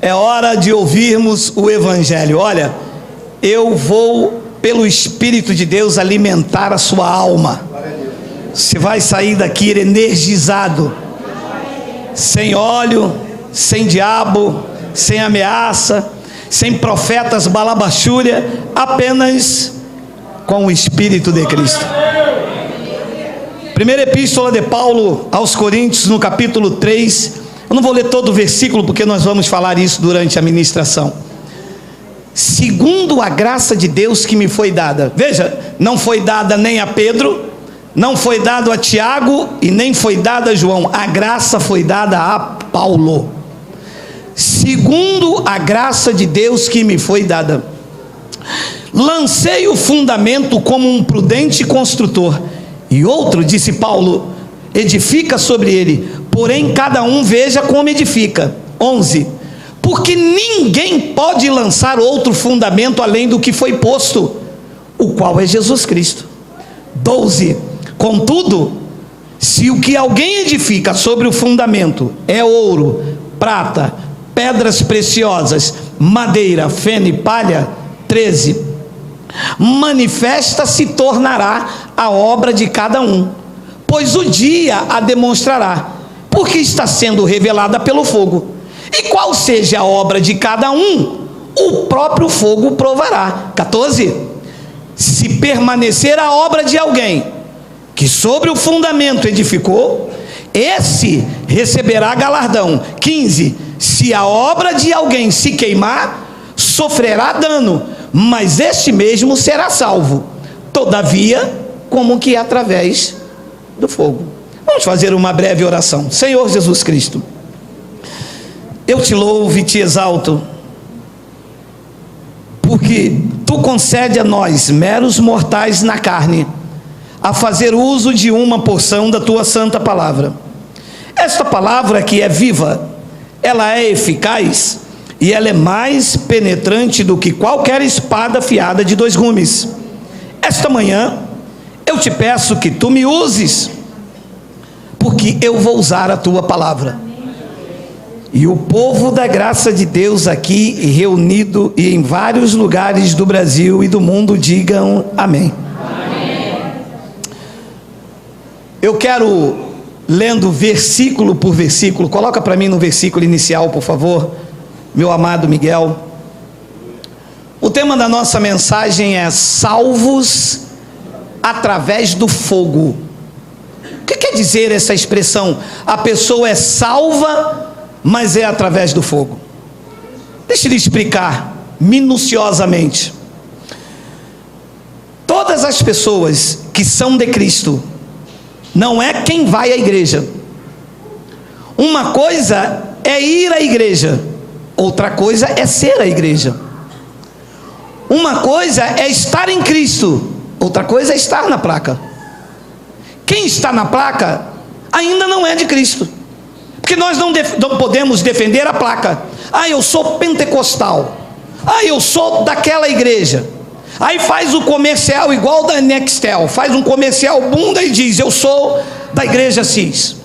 É hora de ouvirmos o Evangelho. Olha, eu vou, pelo Espírito de Deus, alimentar a sua alma. Você vai sair daqui energizado, sem óleo, sem diabo, sem ameaça, sem profetas balabachúria, apenas com o Espírito de Cristo. Primeira epístola de Paulo aos Coríntios, no capítulo 3, eu não vou ler todo o versículo, porque nós vamos falar isso durante a ministração. Segundo a graça de Deus que me foi dada, veja, não foi dada nem a Pedro, não foi dado a Tiago e nem foi dada a João, a graça foi dada a Paulo. Segundo a graça de Deus que me foi dada, lancei o fundamento como um prudente construtor, e outro, disse Paulo, edifica sobre ele, porém cada um veja como edifica. 11, porque ninguém pode lançar outro fundamento além do que foi posto, o qual é Jesus Cristo. 12, contudo, se o que alguém edifica sobre o fundamento é ouro, prata, pedras preciosas, madeira, feno e palha, 13, manifesta se tornará a obra de cada um, pois o dia a demonstrará, porque está sendo revelada pelo fogo, e qual seja a obra de cada um, o próprio fogo provará. 14, se permanecer a obra de alguém, que sobre o fundamento edificou, esse receberá galardão. 15, se a obra de alguém se queimar, sofrerá dano, mas este mesmo será salvo, todavia, como que através do fogo. Vamos fazer uma breve oração. Senhor Jesus Cristo, eu te louvo e te exalto, porque tu concede a nós, meros mortais na carne, a fazer uso de uma porção da tua santa palavra. Esta palavra que é viva, ela é eficaz e ela é mais penetrante do que qualquer espada afiada de 2 gumes. Esta manhã eu te peço que tu me uses, porque eu vou usar a tua palavra. E o povo da graça de Deus aqui reunido e em vários lugares do Brasil e do mundo digam amém. Eu quero, lendo versículo por versículo, coloca para mim no versículo inicial, por favor, meu amado Miguel. O tema da nossa mensagem é salvos através do fogo. O que quer dizer essa expressão? A pessoa é salva, mas é através do fogo. Deixa eu lhe explicar minuciosamente. Todas as pessoas que são de Cristo, não é quem vai à igreja. Uma coisa é ir à igreja, outra coisa é ser a igreja. Uma coisa é estar em Cristo, outra coisa é estar na placa. Quem está na placa ainda não é de Cristo, porque nós não podemos defender a placa. Ah, eu sou pentecostal, ah, eu sou daquela igreja. Aí faz o comercial igual da Nextel, faz um comercial bunda e diz, eu sou da igreja Cis.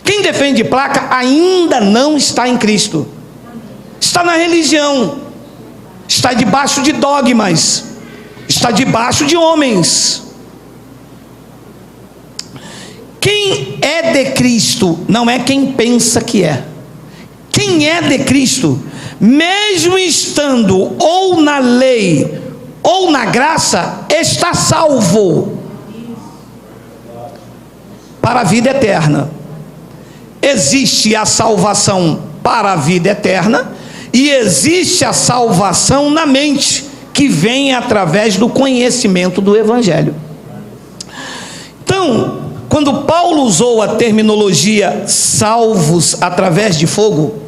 Quem defende placa ainda não está em Cristo, está na religião, está debaixo de dogmas, está debaixo de homens. Quem é de Cristo não é quem pensa que é. Quem é de Cristo, mesmo estando ou na lei ou na graça, está salvo para a vida eterna. Existe a salvação para a vida eterna e existe a salvação na mente, que vem através do conhecimento do Evangelho. Então, quando Paulo usou a terminologia salvos através de fogo,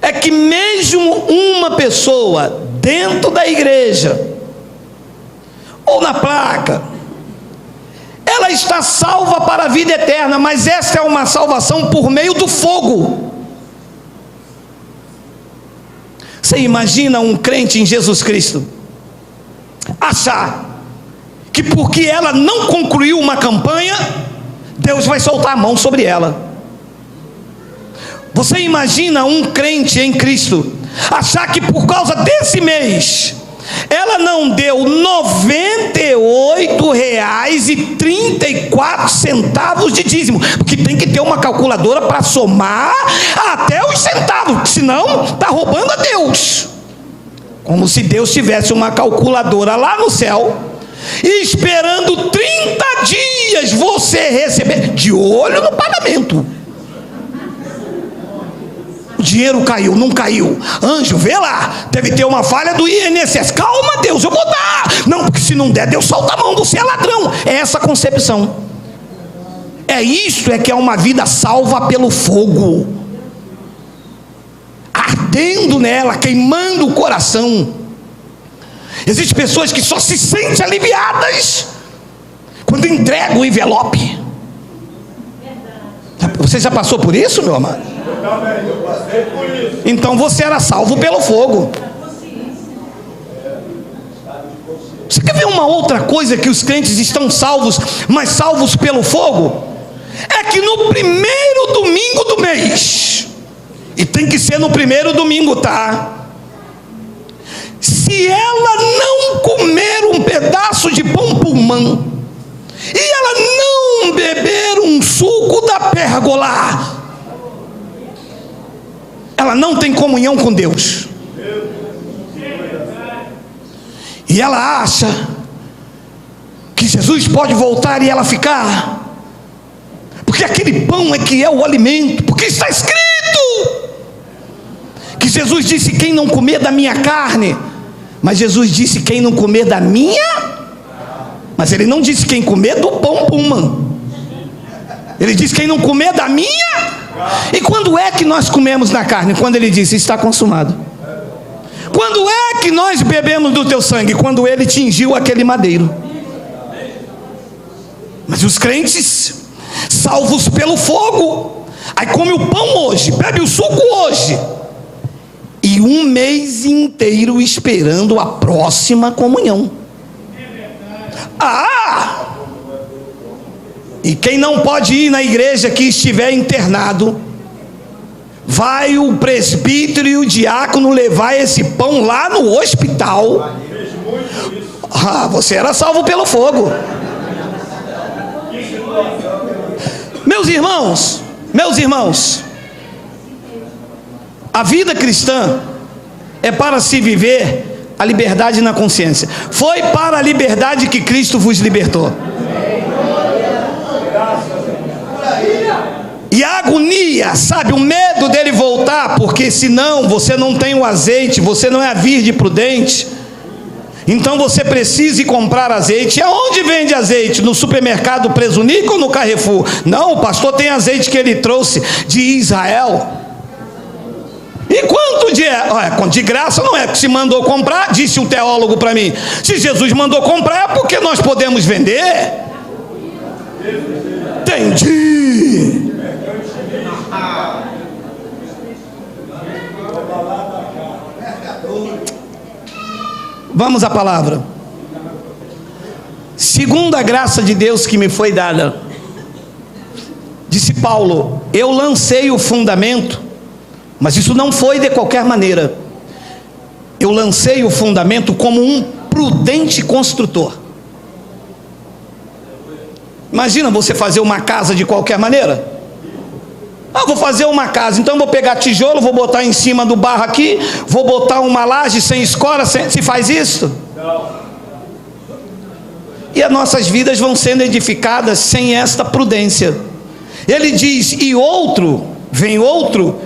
é que mesmo uma pessoa dentro da igreja ou na placa, ela está salva para a vida eterna, mas essa é uma salvação por meio do fogo. Você imagina um crente em Jesus Cristo achar que porque ela não concluiu uma campanha, Deus vai soltar a mão sobre ela? Você imagina um crente em Cristo achar que por causa desse mês ela não deu R$ 98,34 de dízimo, porque tem que ter uma calculadora para somar até os centavos, senão está roubando a Deus. Como se Deus tivesse uma calculadora lá no céu e esperando 30 dias você receber, de olho no pagamento. O dinheiro caiu, não caiu. Anjo, vê lá, deve ter uma falha do INSS. Calma, Deus, eu vou dar. Não, porque se não der, Deus solta a mão, você é ladrão. É essa a concepção. É isto que é uma vida salva pelo fogo, ardendo nela, queimando o coração. Existem pessoas que só se sentem aliviadas quando entregam o envelope. Você já passou por isso, meu amado? Então você era salvo pelo fogo. Você quer ver uma outra coisa que os crentes estão salvos, mas salvos pelo fogo? É que no primeiro domingo do mês, e tem que ser no primeiro domingo, tá? Se ela não comer um pedaço de pão pulmã, e ela não beber um suco da pérgola, ela não tem comunhão com Deus. E ela acha que Jesus pode voltar e ela ficar, porque aquele pão é que é o alimento, porque está escrito que Jesus disse: quem não comer da minha carne. Mas Jesus disse: quem não comer da minha. Mas ele não disse quem comer do pão pulmã. Ele disse quem não comer da minha. E quando é que nós comemos na carne? Quando ele disse: está consumado. Quando é que nós bebemos do teu sangue? Quando ele tingiu aquele madeiro. Mas os crentes, salvos pelo fogo, aí come o pão hoje, bebe o suco hoje, e um mês inteiro esperando a próxima comunhão. E quem não pode ir na igreja que estiver internado, vai o presbítero e o diácono levar esse pão lá no hospital. Você era salvo pelo fogo. Meus irmãos, a vida cristã é para se viver a liberdade na consciência. Foi para a liberdade que Cristo vos libertou. E a agonia, sabe, o medo dele voltar, porque senão você não tem o azeite, você não é a virgem prudente, então você precisa ir comprar azeite. E aonde vende azeite? No supermercado Presunico ou no Carrefour? Não, o pastor tem azeite que ele trouxe de Israel. E quanto de graça não é, porque se mandou comprar, disse um teólogo para mim, se Jesus mandou comprar é porque nós podemos vender. Entendi. Vamos à palavra. Segundo a graça de Deus que me foi dada, disse Paulo, eu lancei o fundamento, mas isso não foi de qualquer maneira. Eu lancei o fundamento como um prudente construtor. Imagina você fazer uma casa de qualquer maneira. Vou fazer uma casa, então vou pegar tijolo, vou botar em cima do barro aqui, vou botar uma laje sem escora. Se faz isso? Não. E as nossas vidas vão sendo edificadas sem esta prudência. Ele diz, e outro, vem outro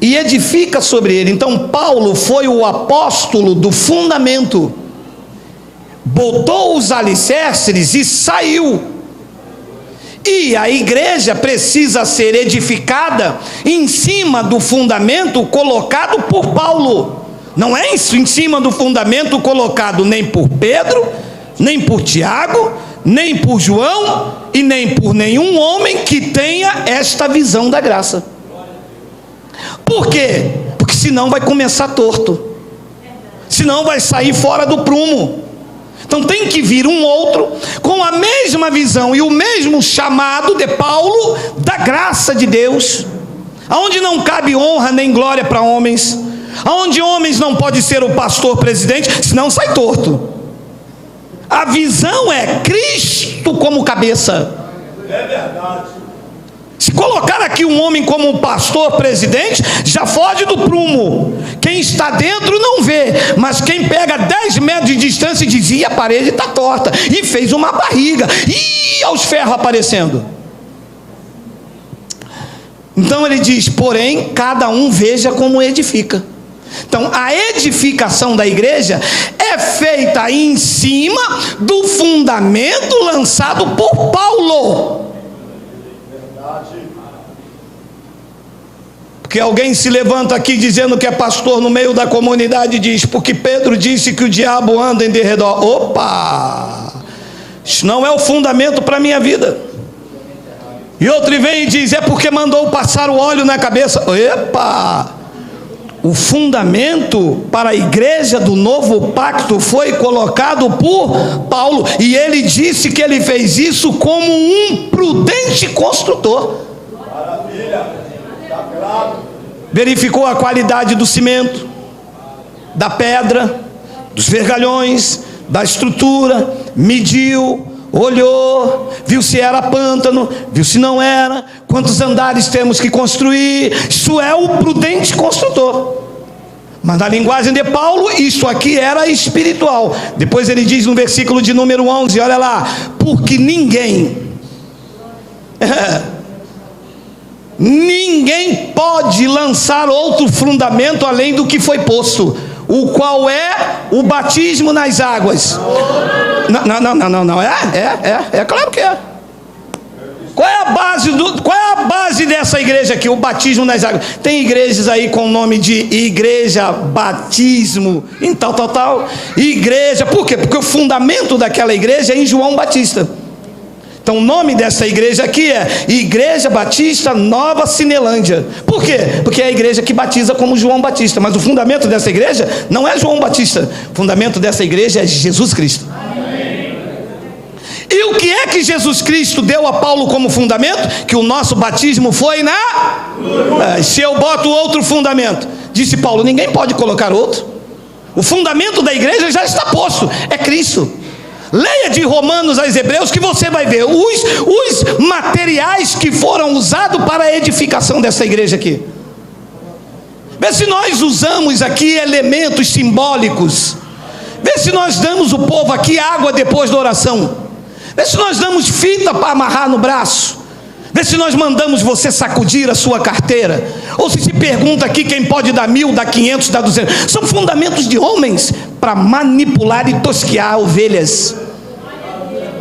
e edifica sobre ele. Então Paulo foi o apóstolo do fundamento, botou os alicerces e saiu. E a igreja precisa ser edificada em cima do fundamento colocado por Paulo. Não é isso, em cima do fundamento colocado nem por Pedro, nem por Tiago, nem por João e nem por nenhum homem que tenha esta visão da graça. Por quê? Porque senão vai começar torto, senão vai sair fora do prumo. Então tem que vir um outro com a mesma visão e o mesmo chamado de Paulo, da graça de Deus, aonde não cabe honra nem glória para homens, Aonde homens não pode ser o pastor presidente, senão sai torto. A visão é Cristo como cabeça. É verdade. Se colocar aqui um homem como um pastor presidente, já foge do prumo. Quem está dentro não vê, mas quem pega 10 metros de distância e diz: "Ih, a parede está torta", e fez uma barriga, e aos ferros aparecendo. Então ele diz: porém, cada um veja como edifica. Então a edificação da igreja é feita em cima do fundamento lançado por Paulo. Porque alguém se levanta aqui dizendo que é pastor no meio da comunidade e diz: porque Pedro disse que o diabo anda em derredor. Opa! Isso não é o fundamento para a minha vida. E outro vem e diz: é porque mandou passar o óleo na cabeça. Epa! O fundamento para a igreja do novo pacto foi colocado por Paulo, e ele disse que ele fez isso como um prudente construtor. Maravilha. Está claro. Verificou a qualidade do cimento, da pedra, dos vergalhões, da estrutura, mediu, olhou, viu se era pântano, viu se não era, quantos andares temos que construir. Isso é o prudente construtor. Mas na linguagem de Paulo, isso aqui era espiritual. Depois ele diz no versículo de número 11, olha lá: porque ninguém pode lançar outro fundamento além do que foi posto, o qual é o batismo nas águas. Não, é claro que é. Qual é a base dessa igreja aqui? O batismo nas águas. Tem igrejas aí com o nome de igreja, batismo, em tal. Igreja, por quê? Porque o fundamento daquela igreja é em João Batista. Então o nome dessa igreja aqui é Igreja Batista Nova Cinelândia. Por quê? Porque é a igreja que batiza como João Batista. Mas o fundamento dessa igreja não é João Batista. O fundamento dessa igreja é Jesus Cristo. E o que é que Jesus Cristo deu a Paulo como fundamento? Que o nosso batismo foi na... se eu boto outro fundamento, disse Paulo, ninguém pode colocar outro. O fundamento da igreja já está posto, é Cristo. Leia de Romanos aos Hebreus que você vai ver os materiais que foram usados para a edificação dessa igreja aqui. Vê se nós usamos aqui elementos simbólicos. Vê se nós damos o povo aqui água depois da oração. Vê se nós damos fita para amarrar no braço. Vê se nós mandamos você sacudir a sua carteira. Ou se pergunta aqui quem pode dar 1000, dar 500, dar 200. São fundamentos de homens para manipular e tosquear ovelhas.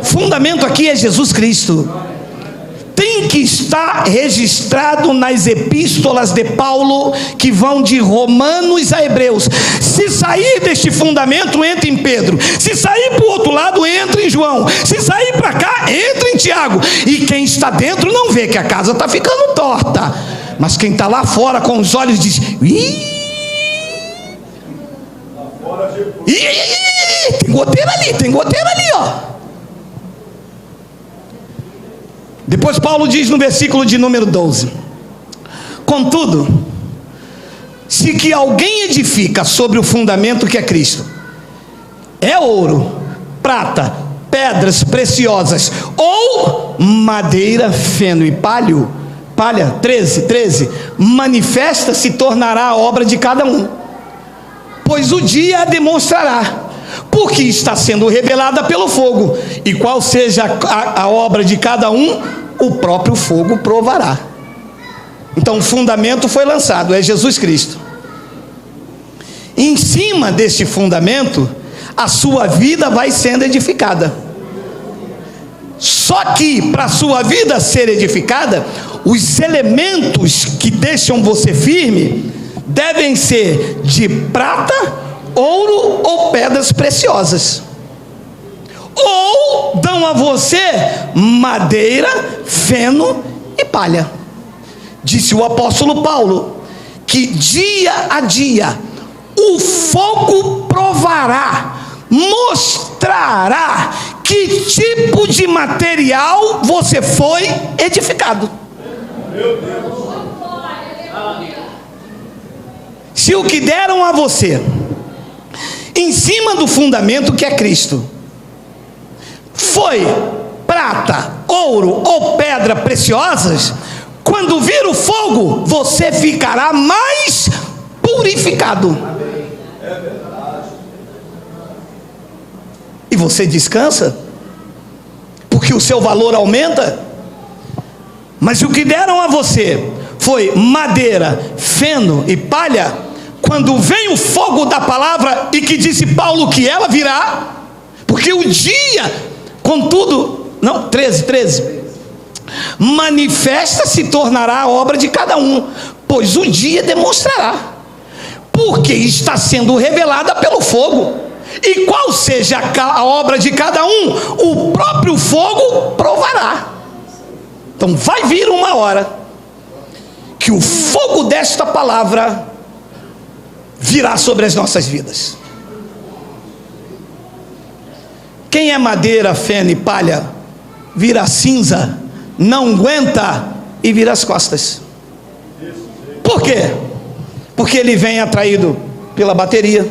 Fundamento aqui é Jesus Cristo. Tem que estar registrado nas epístolas de Paulo, que vão de Romanos a Hebreus. Se sair deste fundamento, entra em Pedro. Se sair para o outro lado, entra em João. Se sair para cá, entra em Tiago. E quem está dentro não vê que a casa está ficando torta, mas quem está lá fora com os olhos diz: ih, tem goteira ali, ó. Depois Paulo diz no versículo de número 12: contudo, se que alguém edifica sobre o fundamento que é Cristo, é ouro, prata, pedras preciosas, ou madeira, feno e palha, 13, manifesta se tornará a obra de cada um, pois o dia a demonstrará, porque está sendo revelada pelo fogo, e qual seja a obra de cada um, o próprio fogo provará. Então o fundamento foi lançado, é Jesus Cristo. Em cima deste fundamento, a sua vida vai sendo edificada. Só que para a sua vida ser edificada, os elementos que deixam você firme devem ser de prata, ouro ou pedras preciosas, ou dão a você madeira, feno e palha. Disse o apóstolo Paulo que dia a dia o fogo provará, mostrará que tipo de material você foi edificado. Meu Deus. Se o que deram a você, em cima do fundamento que é Cristo, foi prata, ouro ou pedra preciosas, quando vir o fogo, você ficará mais purificado. E você descansa, porque o seu valor aumenta. Mas se o que deram a você foi madeira, feno e palha, quando vem o fogo da palavra, e que disse Paulo que ela virá, porque o dia, contudo, não, 13, manifesta se tornará a obra de cada um, pois o dia demonstrará, porque está sendo revelada pelo fogo, e qual seja a obra de cada um, o próprio fogo provará. Então vai vir uma hora que o fogo desta palavra virá sobre as nossas vidas. Quem é madeira, feno e palha, vira cinza, não aguenta e vira as costas. Por quê? Porque ele vem atraído pela bateria,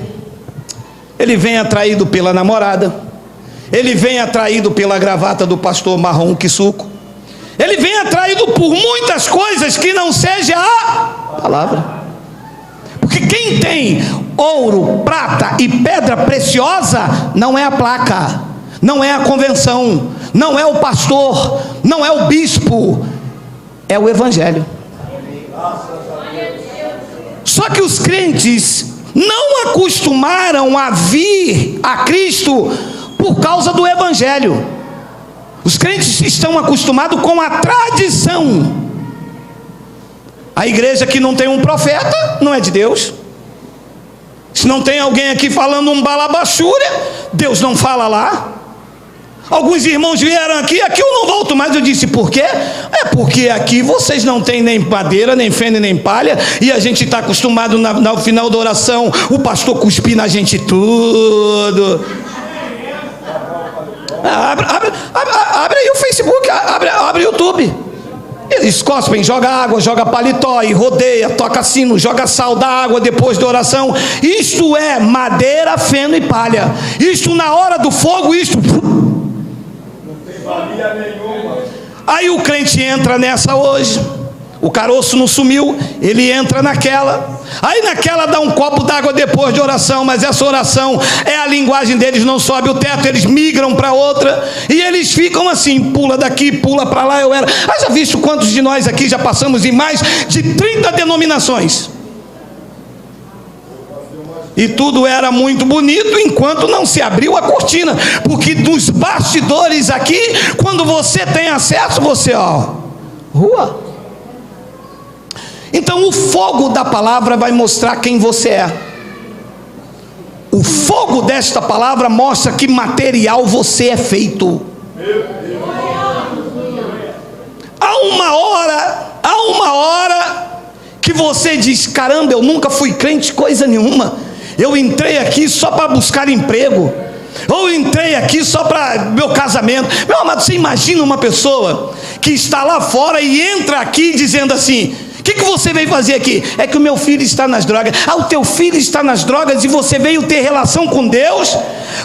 ele vem atraído pela namorada, ele vem atraído pela gravata do pastor marrom que suco, ele vem atraído por muitas coisas que não seja a palavra. Porque quem tem ouro, prata e pedra preciosa não é a placa, não é a convenção, não é o pastor, não é o bispo, é o evangelho. Só que os crentes não acostumaram a vir a Cristo por causa do evangelho. Os crentes estão acostumados com a tradição. A igreja que não tem um profeta não é de Deus. Se não tem alguém aqui falando um balabachúria, Deus não fala lá. Alguns irmãos vieram aqui eu não volto mais. Eu disse, por quê? É porque aqui vocês não têm nem madeira, nem feno, nem palha, e a gente está acostumado no final da oração, o pastor cuspir na gente tudo. Abre aí o Facebook, abre o YouTube. Eles cospem, joga água, joga paletó e rodeia, toca sino, joga sal da água depois da oração. Isto é madeira, feno e palha. Isto na hora do fogo, isto não tem valia nenhuma. Aí o crente entra nessa hoje. O caroço não sumiu, ele entra naquela. Aí naquela dá um copo d'água depois de oração, mas essa oração é a linguagem deles, não sobe o teto, eles migram para outra, e eles ficam assim, pula daqui, pula para lá. Já visto quantos de nós aqui já passamos em mais de 30 denominações? E tudo era muito bonito enquanto não se abriu a cortina, porque dos bastidores aqui, quando você tem acesso, você rua. Então o fogo da palavra vai mostrar quem você é. O fogo desta palavra mostra que material você é feito. Há uma hora que você diz, caramba, eu nunca fui crente coisa nenhuma, eu entrei aqui só para buscar emprego, ou entrei aqui só para meu casamento. Meu amado, você imagina uma pessoa que está lá fora e entra aqui dizendo assim, o que você veio fazer aqui? É que o meu filho está nas drogas. O teu filho está nas drogas e você veio ter relação com Deus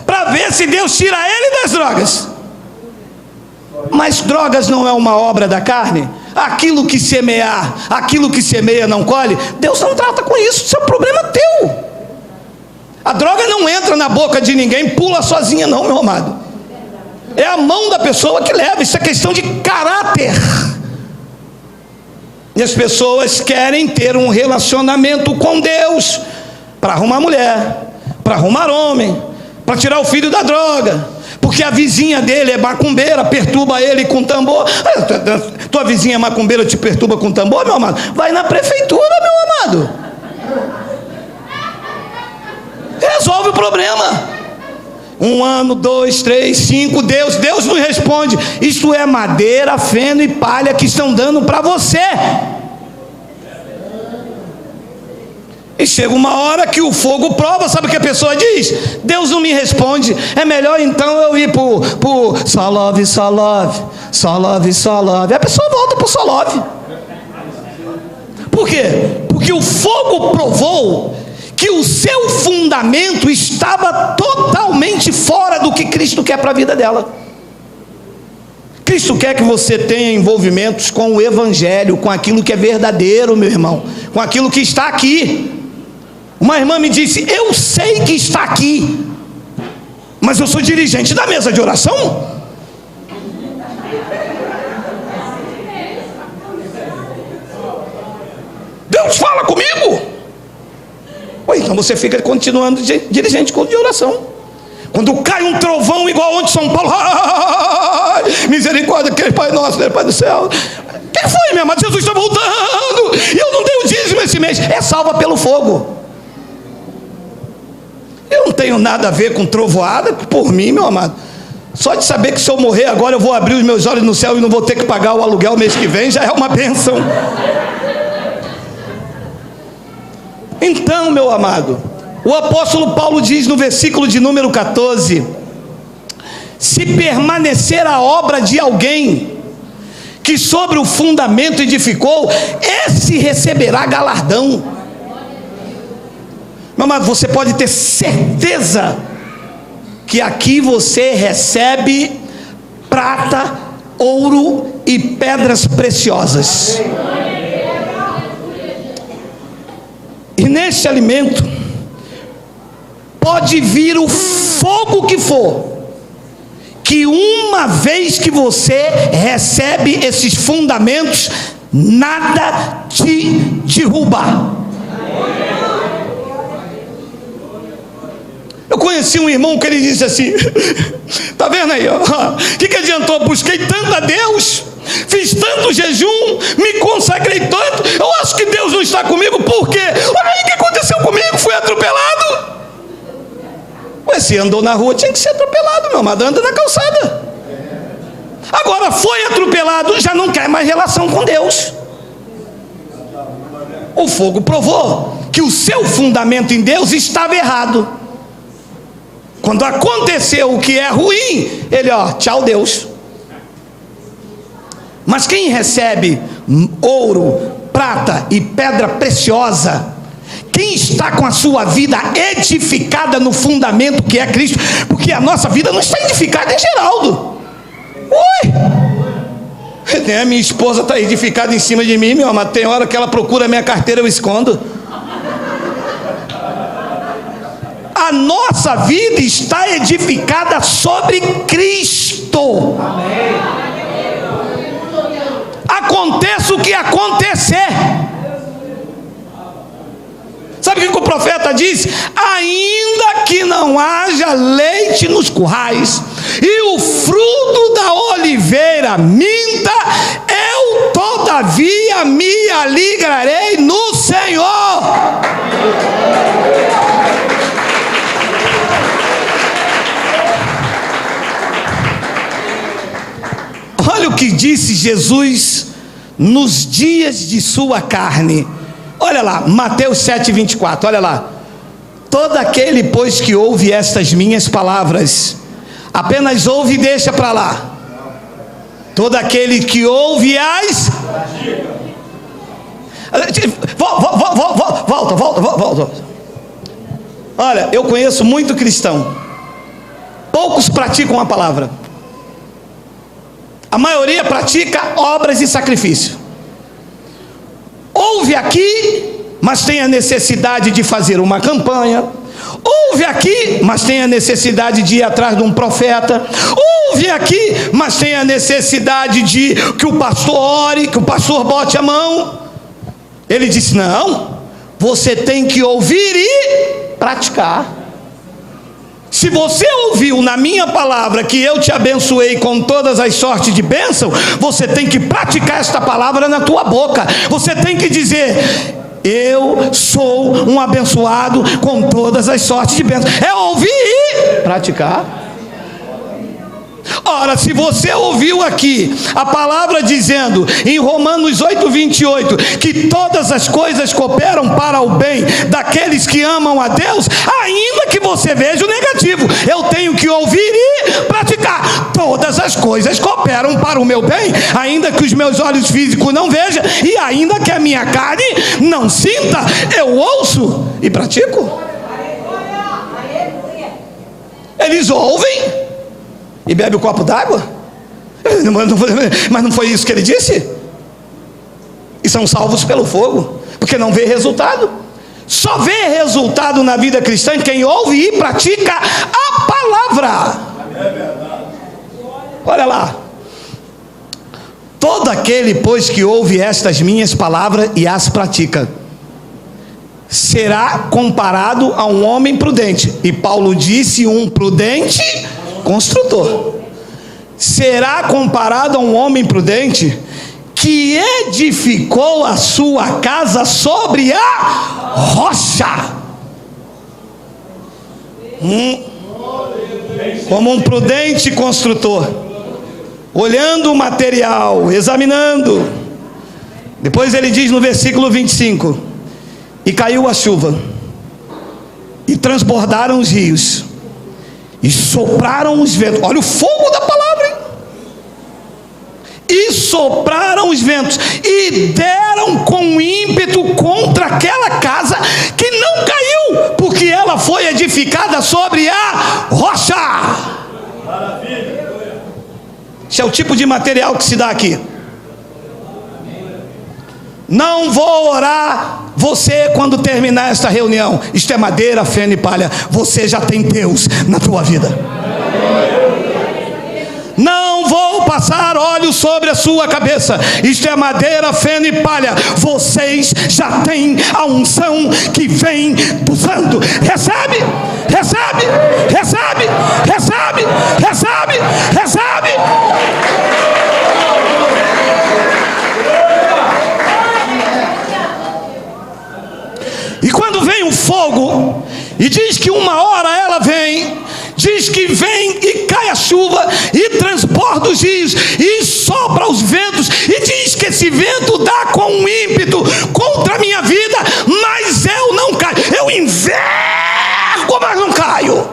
para ver se Deus tira ele das drogas. Mas drogas não é uma obra da carne? Aquilo que semeia não colhe? Deus não trata com isso, isso é um problema teu. A droga não entra na boca de ninguém, pula sozinha não, meu amado. É a mão da pessoa que leva, isso é questão de caráter. E as pessoas querem ter um relacionamento com Deus para arrumar mulher, para arrumar homem, para tirar o filho da droga, porque a vizinha dele é macumbeira, perturba ele com tambor. Tua vizinha macumbeira te perturba com tambor, meu amado? Vai na prefeitura, meu amado, resolve o problema. 1 ano, 2, 3, 5, Deus não responde. Isto é madeira, feno e palha que estão dando para você. E chega uma hora que o fogo prova. Sabe o que a pessoa diz? Deus não me responde, é melhor então eu ir por só love. A pessoa volta por só love. Por quê? Porque Porque o fogo provou que o seu fundamento estava totalmente fora do que Cristo quer para a vida dela. Cristo quer que você tenha envolvimentos com o Evangelho, com aquilo que é verdadeiro, meu irmão, com aquilo que está aqui. Uma irmã me disse: eu sei que está aqui, mas eu sou dirigente da mesa de oração. Deus fala comigo. Ué, então você fica continuando dirigente de oração. Quando cai um trovão igual onde São Paulo, misericórdia, aquele Pai nosso, né, Pai do céu. Quem foi, meu amado? Jesus está voltando e eu não dei o dízimo esse mês. É salva pelo fogo. Eu não tenho nada a ver com trovoada por mim, meu amado. Só de saber que se eu morrer agora eu vou abrir os meus olhos no céu e não vou ter que pagar o aluguel mês que vem, já é uma bênção. Então, meu amado, o apóstolo Paulo diz no versículo de número 14: se permanecer a obra de alguém que sobre o fundamento edificou, esse receberá galardão. Meu amado, você pode ter certeza que aqui você recebe prata, ouro e pedras preciosas. E neste alimento pode vir o fogo que for, que uma vez que você recebe esses fundamentos, nada te derruba. Eu conheci um irmão que ele disse assim: tá vendo aí, ó, que adiantou? Busquei tanto a Deus, fiz tanto jejum, me consagrei tanto, eu acho que Deus não está comigo. Por quê? Olha aí o que aconteceu comigo, fui atropelado. Ué, se andou na rua tinha que ser atropelado, meu amado, anda na calçada. Agora foi atropelado, já não quer mais relação com Deus. O fogo provou que o seu fundamento em Deus estava errado. Quando aconteceu o que é ruim, ele, ó, tchau Deus. Mas quem recebe ouro, prata e pedra preciosa, quem está com a sua vida edificada no fundamento que é Cristo, porque a nossa vida não está edificada em Geraldo. Ui! A minha esposa está edificada em cima de mim, meu amado. Tem hora que ela procura a minha carteira, eu escondo. A nossa vida está edificada sobre Cristo. Amém. Aconteça o que acontecer. Sabe o que o profeta diz? Ainda que não haja leite nos currais e o fruto da oliveira minta, eu todavia me alegrarei no Senhor. Olha o que disse Jesus nos dias de sua carne. Olha lá, Mateus 7,24, olha lá. Todo aquele, pois, que ouve estas minhas palavras, apenas ouve e deixa para lá. Todo aquele que ouve as... Volta. Olha, eu conheço muito cristão. Poucos praticam a palavra. A maioria pratica obras e sacrifício. Ouve aqui, mas tem a necessidade de fazer uma campanha. Ouve aqui, mas tem a necessidade de ir atrás de um profeta. Ouve aqui, mas tem a necessidade de que o pastor ore, que o pastor bote a mão. Ele disse: não, você tem que ouvir e praticar. Se você ouviu na minha palavra que eu te abençoei com todas as sortes de bênção, você tem que praticar esta palavra na tua boca. Você tem que dizer: eu sou um abençoado com todas as sortes de bênção. É ouvir e praticar. Ora, se você ouviu aqui a palavra dizendo em Romanos 8,28 que todas as coisas cooperam para o bem daqueles que amam a Deus, ainda que você veja o negativo, eu tenho que ouvir e praticar. todas as coisas cooperam para o meu bem, ainda que os meus olhos físicos não vejam, e ainda que a minha carne não sinta, eu ouço e pratico. Eles ouvem e bebem o copo d'água, mas não foi isso que ele disse? E são salvos pelo fogo, porque não vê resultado. Só vê resultado na vida cristã quem ouve e pratica a palavra. Olha lá. Todo aquele, pois, que ouve estas minhas palavras e as pratica, será comparado a um homem prudente. E Paulo disse: um prudente construtor. Será comparado a um homem prudente que edificou a sua casa sobre a rocha. Como um prudente construtor, olhando o material, examinando. Depois ele diz no versículo 25: e caiu a chuva, e transbordaram os rios, e sopraram os ventos. Olha o fogo da palavra, hein? E sopraram os ventos, e deram com ímpeto contra aquela casa, que não caiu, porque ela foi edificada sobre a rocha. Maravilha. Esse é o tipo de material que se dá aqui. Não vou orar você quando terminar esta reunião. Isto é madeira, feno e palha. Você já tem Deus na tua vida. Não vou passar óleo sobre a sua cabeça. Isto é madeira, feno e palha. Vocês já têm a unção que vem do santo. Recebe, recebe, recebe, recebe, recebe, recebe. E quando vem o fogo, e diz que uma hora ela vem, diz que vem e cai a chuva, e transborda os rios, e sopra os ventos, e diz que esse vento dá com um ímpeto contra a minha vida, mas eu não caio. Eu envergo, mas não caio.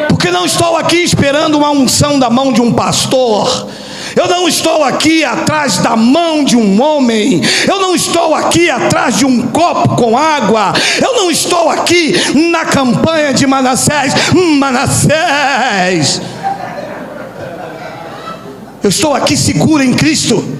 Porque não estou aqui esperando uma unção da mão de um pastor. Eu não estou aqui atrás da mão de um homem. Eu não estou aqui atrás de um copo com água. Eu não estou aqui na campanha de Manassés. Manassés. Eu estou aqui seguro em Cristo.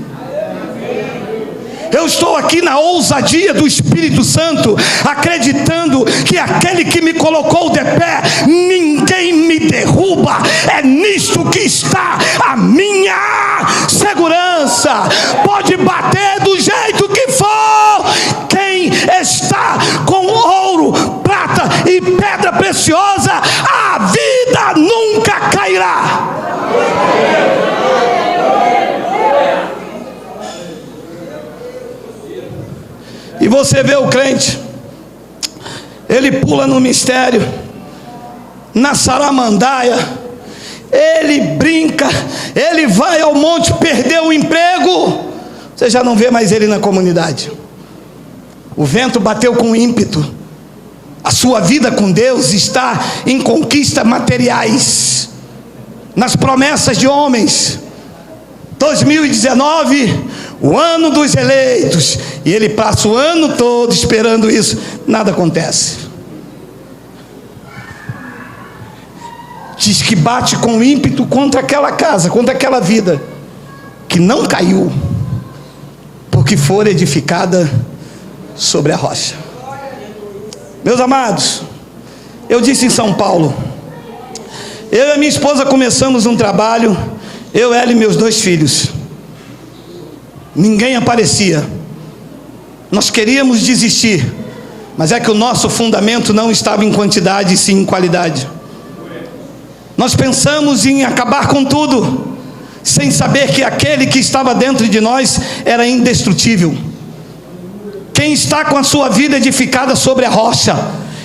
Eu estou aqui na ousadia do Espírito Santo, acreditando que aquele que me colocou de pé, ninguém me derruba. É nisto que está a minha segurança. Pode bater do jeito que for. Quem está com ouro, prata e pedra preciosa, a vida nunca cairá. E você vê o crente, ele pula no mistério, na saramandaia, ele brinca, ele vai ao monte, perdeu o emprego, você já não vê mais ele na comunidade. O vento bateu com ímpeto. A sua vida com Deus está em conquistas materiais, nas promessas de homens. 2019, o ano dos eleitos, e ele passa o ano todo esperando isso, nada acontece. Diz que bate com ímpeto contra aquela casa, contra aquela vida, que não caiu, porque for edificada sobre a rocha. Meus amados, eu disse em São Paulo, eu e a minha esposa começamos um trabalho, eu, ela e meus 2 filhos. Ninguém aparecia. Nós queríamos desistir, mas é que o nosso fundamento não estava em quantidade, sim em qualidade. Nós pensamos em acabar com tudo, sem saber que aquele que estava dentro de nós era indestrutível. Quem está com a sua vida edificada sobre a rocha,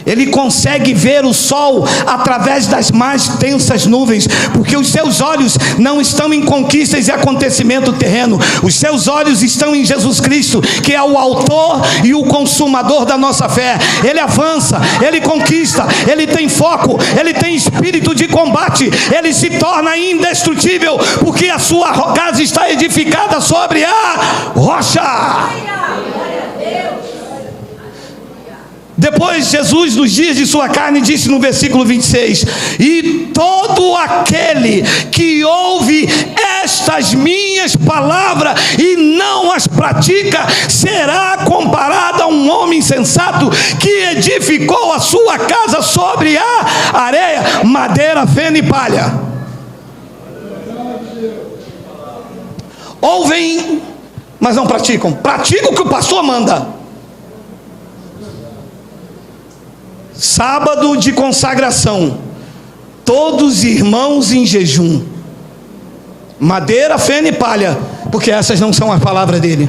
Ele consegue ver o sol através das mais densas nuvens, porque os seus olhos não estão em conquistas e acontecimento terreno. Os seus olhos estão em Jesus Cristo, que é o autor e o consumador da nossa fé. Ele avança, ele conquista, ele tem foco, ele tem espírito de combate, ele se torna indestrutível, porque a sua casa está edificada sobre a rocha. Depois Jesus, nos dias de sua carne, disse no versículo 26: e todo aquele que ouve estas minhas palavras e não as pratica, será comparado a um homem sensato que edificou a sua casa sobre a areia, madeira, feno e palha. Ouvem, mas não praticam. Praticam o que o pastor manda. Sábado de consagração, todos irmãos em jejum, madeira, feno e palha, porque essas não são a palavra dele.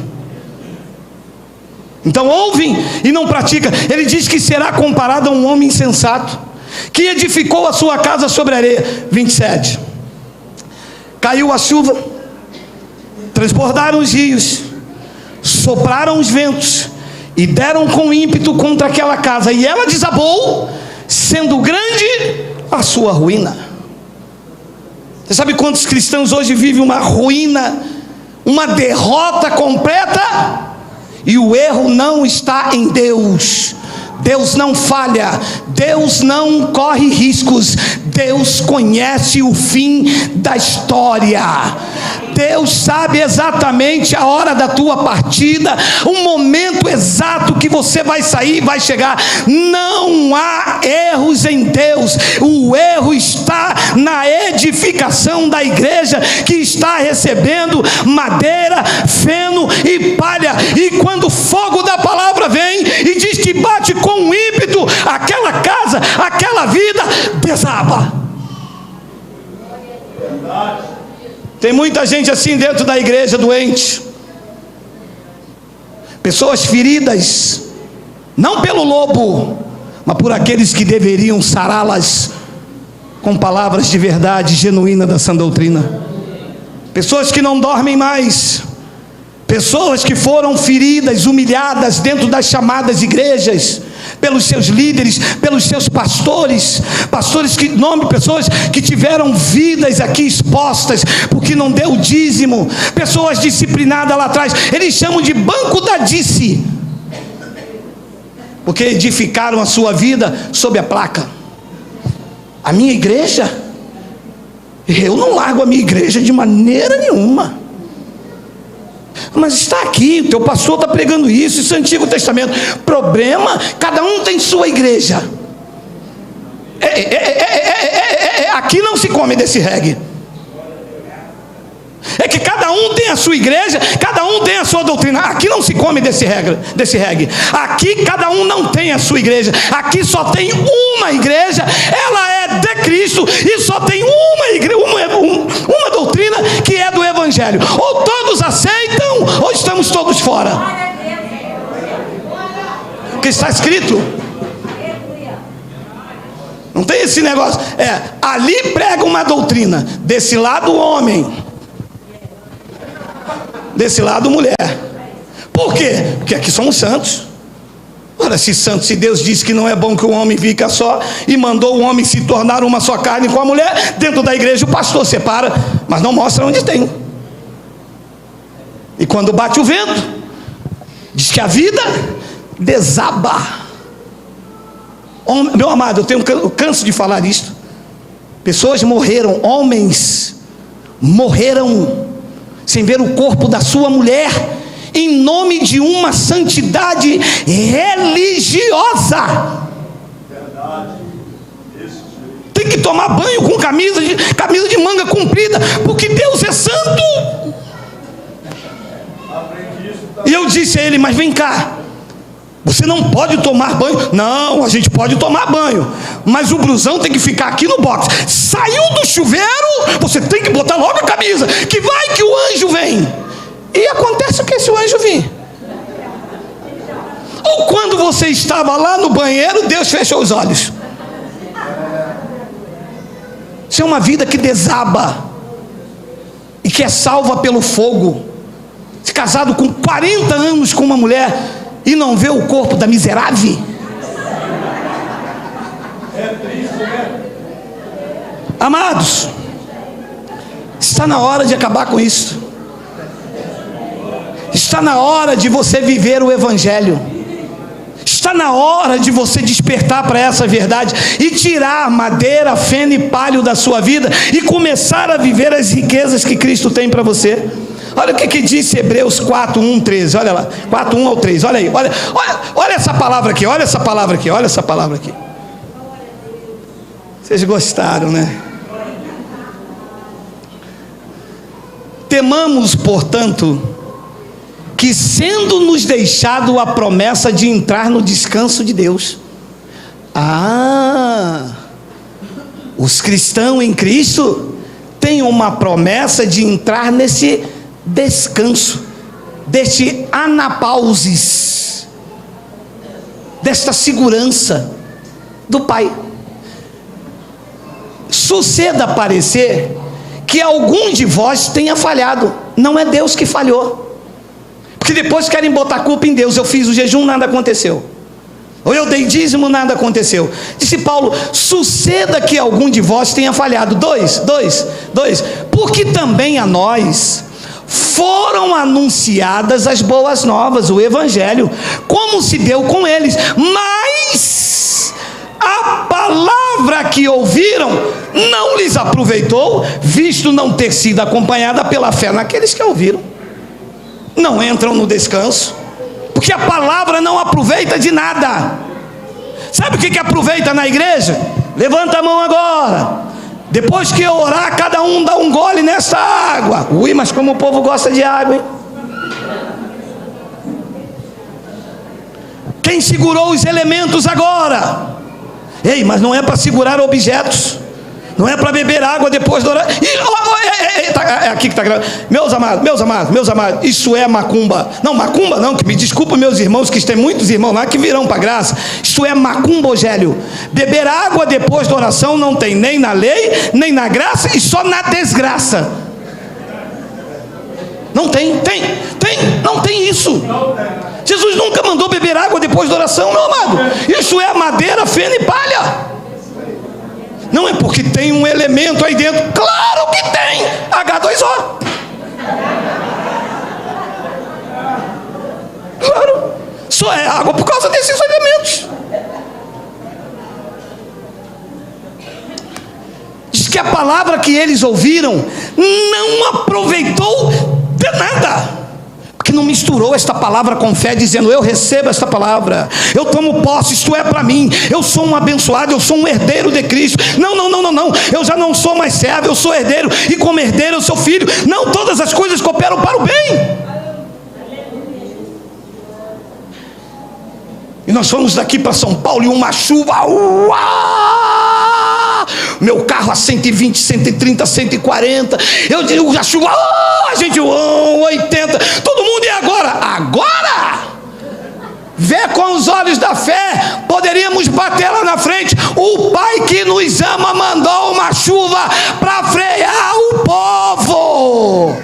Então ouvem e não praticam. Ele diz que será comparado a um homem insensato que edificou a sua casa sobre a areia. 27. Caiu a chuva, transbordaram os rios, sopraram os ventos e deram com ímpeto contra aquela casa, e ela desabou, sendo grande a sua ruína. Você sabe quantos cristãos hoje vivem uma ruína, uma derrota completa? E o erro não está em Deus. Deus não falha, Deus não corre riscos, Deus conhece o fim da história. Deus sabe exatamente a hora da tua partida, o momento exato que você vai sair e vai chegar. Não há erros em Deus, o erro está na edificação da igreja, que está recebendo madeira, feno e palha. E quando o fogo da palavra vem e diz que bate com ímpeto, aquela casa, aquela vida desaba. Tem muita gente assim dentro da igreja, doente, pessoas feridas, não pelo lobo, mas por aqueles que deveriam sará-las com palavras de verdade genuína da sã doutrina. Pessoas que não dormem mais, pessoas que foram feridas, humilhadas dentro das chamadas igrejas, pelos seus líderes, pelos seus pastores, pessoas que tiveram vidas aqui expostas, porque não deu o dízimo, pessoas disciplinadas lá atrás, eles chamam de banco da dice, porque edificaram a sua vida sob a placa. A minha igreja, eu não largo a minha igreja de maneira nenhuma. Mas está aqui, o teu pastor está pregando isso é Antigo Testamento. Problema, cada um tem sua igreja. Aqui não se come desse reggae. É que cada um tem a sua igreja, cada um tem a sua doutrina. Aqui não se come desse reggae. Aqui cada um não tem a sua igreja. Aqui só tem uma igreja, ela é de Cristo, e só tem uma igreja, uma doutrina, que é do Evangelho. Ou todos aceitam, ou estamos todos fora. Porque está escrito. Não tem esse negócio. Ali prega uma doutrina, desse lado homem, desse lado mulher. Por quê? Porque aqui somos santos. Ora, se Deus disse que não é bom que o homem fica só, e mandou o homem se tornar uma só carne com a mulher, dentro da igreja o pastor separa, mas não mostra onde tem. E quando bate o vento, diz que a vida desaba. Meu amado, eu canso de falar isto. Pessoas morreram, homens morreram sem ver o corpo da sua mulher, em nome de uma santidade religiosa. Tem que tomar banho com camisa de manga comprida, porque Deus é santo. E eu disse a ele: mas vem cá, você não pode tomar banho. Não, a gente pode tomar banho, mas o blusão tem que ficar aqui no box. Saiu do chuveiro, você tem que botar logo a camisa, que vai que o anjo vem. E acontece o que se o anjo vir? Ou quando você estava lá no banheiro, Deus fechou os olhos. Isso é uma vida que desaba e que é salva pelo fogo. Se casado com 40 anos com uma mulher e não vê o corpo da miserável. Amados, está na hora de acabar com isso. Está na hora de você viver o Evangelho. Está na hora de você despertar para essa verdade e tirar madeira, feno e palho da sua vida e começar a viver as riquezas que Cristo tem para você. Olha o que disse Hebreus 4, 1, 13. Olha lá, 4, 1 ao 3. Olha aí, olha essa palavra aqui, olha essa palavra aqui, olha essa palavra aqui. Vocês gostaram, né? Temamos, portanto, que sendo nos deixado a promessa de entrar no descanso de Deus. Os cristãos em Cristo têm uma promessa de entrar nesse descanso, deste anapausis, desta segurança do Pai. Suceda parecer que algum de vós tenha falhado. Não é Deus que falhou, porque depois querem botar culpa em Deus. Eu fiz o jejum, nada aconteceu. Ou eu dei dízimo, nada aconteceu. Disse Paulo, suceda que algum de vós tenha falhado. Dois. Porque também a nós foram anunciadas as boas novas, o Evangelho, como se deu com eles. Mas a palavra que ouviram não lhes aproveitou, visto não ter sido acompanhada pela fé naqueles que ouviram. Não entram no descanso, porque a palavra não aproveita de nada. Sabe o que aproveita na igreja? Levanta a mão agora. Depois que eu orar, cada um dá um gole nessa água. Ui, mas como o povo gosta de água, hein? Quem segurou os elementos agora? Ei, mas não é para segurar objetos, não é para beber água depois de orar. É aqui que está gravando. Meus amados, isso é macumba. Não, macumba não, que me desculpa meus irmãos, que tem muitos irmãos lá que virão para a graça. Isso é macumba, Ogélio. Beber água depois da oração não tem nem na lei, nem na graça, e só na desgraça. Não tem isso. Jesus nunca mandou beber água depois da oração, meu amado. Isso é madeira, feno e palha. Não é porque tem um elemento aí dentro. Claro que tem H2O. Claro. Só é água por causa desses elementos. Diz que a palavra que eles ouviram não aproveitou de nada, porque não misturou esta palavra com fé, dizendo, eu recebo esta palavra, eu tomo posse, isto é para mim, eu sou um abençoado, eu sou um herdeiro de Cristo. Não, eu já não sou mais servo, eu sou herdeiro, e como herdeiro eu sou filho. Não, todas as coisas cooperam para o bem. E nós fomos daqui para São Paulo e uma chuva, meu carro a 120, 130, 140, eu digo a chuva, a gente 80, todo mundo, e agora vê com os olhos da fé, poderíamos bater lá na frente. O Pai que nos ama mandou uma chuva para frear o povo.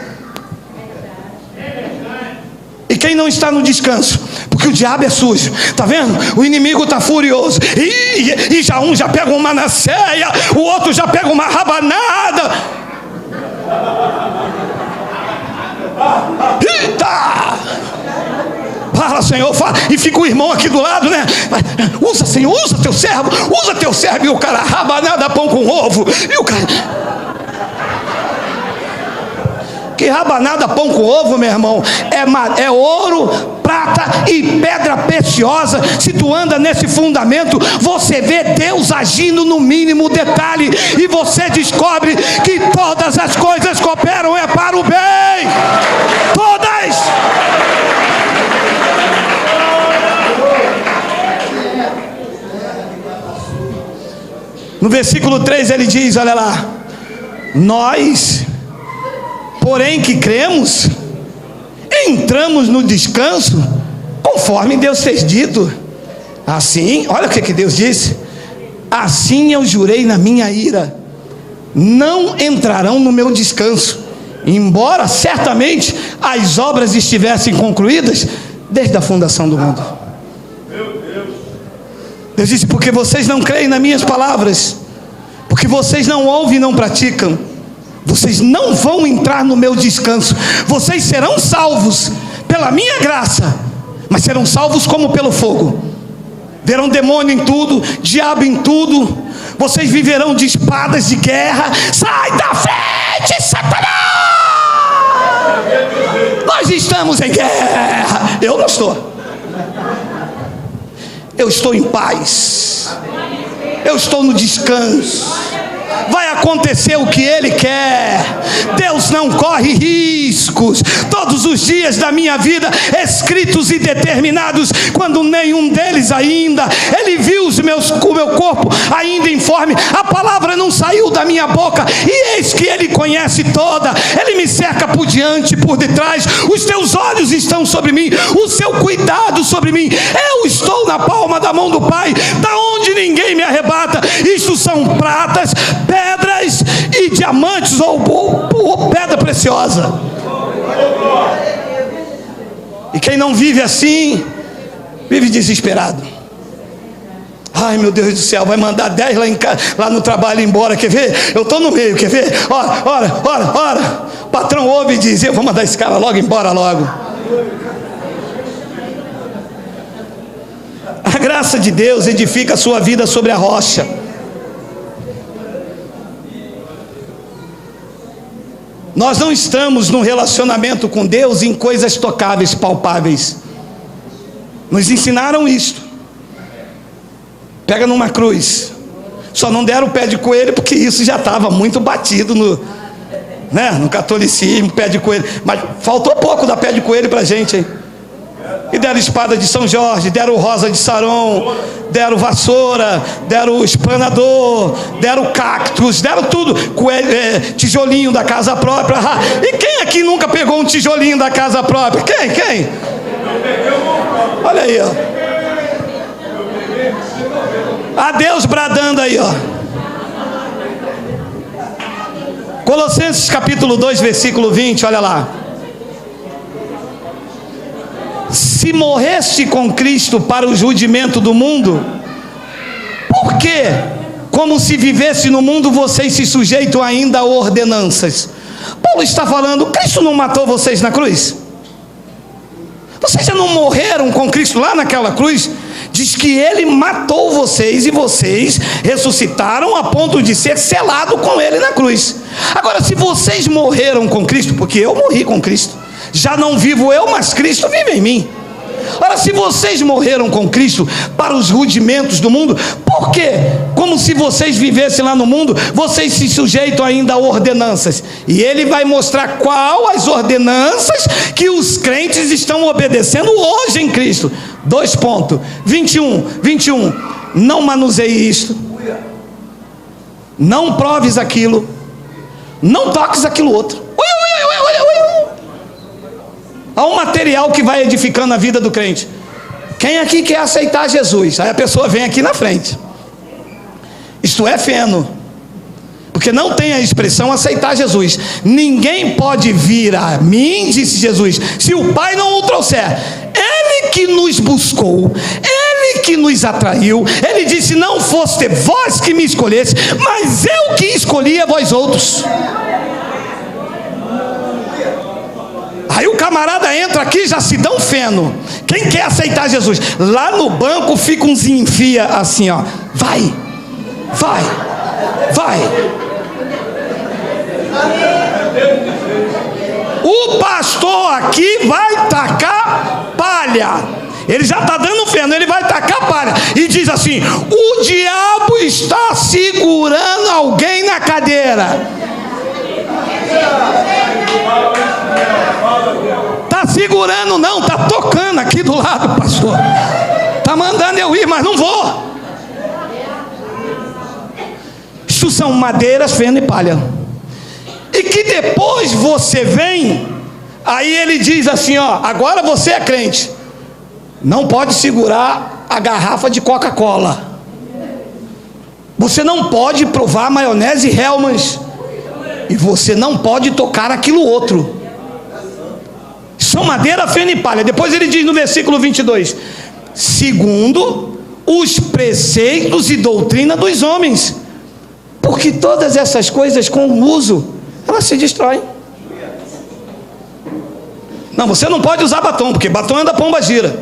E quem não está no descanso? Porque o diabo é sujo, tá vendo? O inimigo está furioso, e já um já pega uma Manassés, o outro já pega uma rabanada. Eita! Fala, Senhor, fala. E fica o irmão aqui do lado, né? Usa, Senhor, usa teu servo, e o cara, rabanada, pão com ovo, e o cara... Que rabanada, pão com ovo, meu irmão, é ouro, prata e pedra preciosa. Se tu anda nesse fundamento, você vê Deus agindo no mínimo detalhe, e você descobre que todas as coisas cooperam para o bem. Todas. No versículo 3 ele diz, olha lá, nós, porém que cremos, entramos no descanso conforme Deus fez dito. Assim, olha o que Deus disse: assim eu jurei na minha ira, não entrarão no meu descanso, embora certamente as obras estivessem concluídas desde a fundação do mundo. Deus disse: porque vocês não creem nas minhas palavras, porque vocês não ouvem e não praticam, vocês não vão entrar no meu descanso. Vocês serão salvos pela minha graça, mas serão salvos como pelo fogo. Verão demônio em tudo, diabo em tudo. Vocês viverão de espadas de guerra. Sai da frente, Satanás! Nós estamos em guerra. Eu não estou. Eu estou em paz. Eu estou no descanso. Vai acontecer o que Ele quer. Deus não corre riscos. Todos os dias da minha vida escritos e determinados, quando nenhum deles ainda. Ele viu o meu corpo ainda informe. A palavra não saiu da minha boca, e eis que Ele conhece toda. Ele me cerca por diante e por detrás. Os teus olhos estão sobre mim, o seu cuidado sobre mim. Eu estou na palma da mão do Pai, da onde ninguém me arrebata. Isto são pratas, pedras e diamantes, ou pedra preciosa. E quem não vive assim, vive desesperado. Ai, meu Deus do céu, vai mandar 10 lá no trabalho embora, quer ver? Eu estou no meio, quer ver? Ora. O patrão ouve e diz: eu vou mandar esse cara logo embora logo. A graça de Deus edifica a sua vida sobre a rocha. Nós não estamos num relacionamento com Deus em coisas tocáveis, palpáveis. Nos ensinaram isto. Pega numa cruz. Só não deram o pé de coelho porque isso já estava muito batido no catolicismo, pé de coelho. Mas faltou pouco da pé de coelho para a gente, hein? E deram espada de São Jorge, deram rosa de Saron, deram vassoura, deram esplanador, deram cactus, deram tudo, tijolinho da casa própria. E quem aqui nunca pegou um tijolinho da casa própria? Quem? Olha aí, ó. A Deus bradando aí, ó. Colossenses capítulo 2, versículo 20, olha lá. Se morreste com Cristo para o julgamento do mundo, por que, como se vivesse no mundo, vocês se sujeitam ainda a ordenanças? Paulo está falando: Cristo não matou vocês na cruz? Vocês já não morreram com Cristo lá naquela cruz? Diz que Ele matou vocês e vocês ressuscitaram a ponto de ser selado com Ele na cruz. Agora, se vocês morreram com Cristo, porque eu morri com Cristo, já não vivo eu, mas Cristo vive em mim. Ora, se vocês morreram com Cristo para os rudimentos do mundo, por quê? Como se vocês vivessem lá no mundo, vocês se sujeitam ainda a ordenanças. E ele vai mostrar qual as ordenanças que os crentes estão obedecendo hoje em Cristo. 2 pontos. 21. Não manuseie isto. Não proves aquilo. Não toques aquilo outro. Há um material que vai edificando a vida do crente. Quem aqui quer aceitar Jesus? Aí a pessoa vem aqui na frente. Isto é feno, porque não tem a expressão aceitar Jesus. Ninguém pode vir a mim, disse Jesus, se o Pai não o trouxer. Ele que nos buscou, Ele que nos atraiu. Ele disse: não foste vós que me escolheste, mas eu que escolhi a vós outros. Aí o camarada entra aqui, já se dá um feno. Quem quer aceitar Jesus? Lá no banco fica uns enfia assim, ó. Vai. O pastor aqui vai tacar palha. Ele já está dando feno, ele vai tacar palha. E diz assim: o diabo está segurando alguém na cadeira. Está segurando não, está tocando aqui do lado, pastor. Está mandando eu ir, mas não vou. Isso são madeiras, feno e palha. E que depois você vem, aí ele diz assim, ó, agora você é crente. não pode segurar a garrafa de Coca-Cola. Você não pode provar maionese Hellmann's. E você não pode tocar aquilo outro. São madeira, feno e palha. Depois ele diz no versículo 22: segundo os preceitos e doutrina dos homens, porque todas essas coisas com o uso, elas se destroem. Não, você não pode usar batom, porque batom anda pomba gira.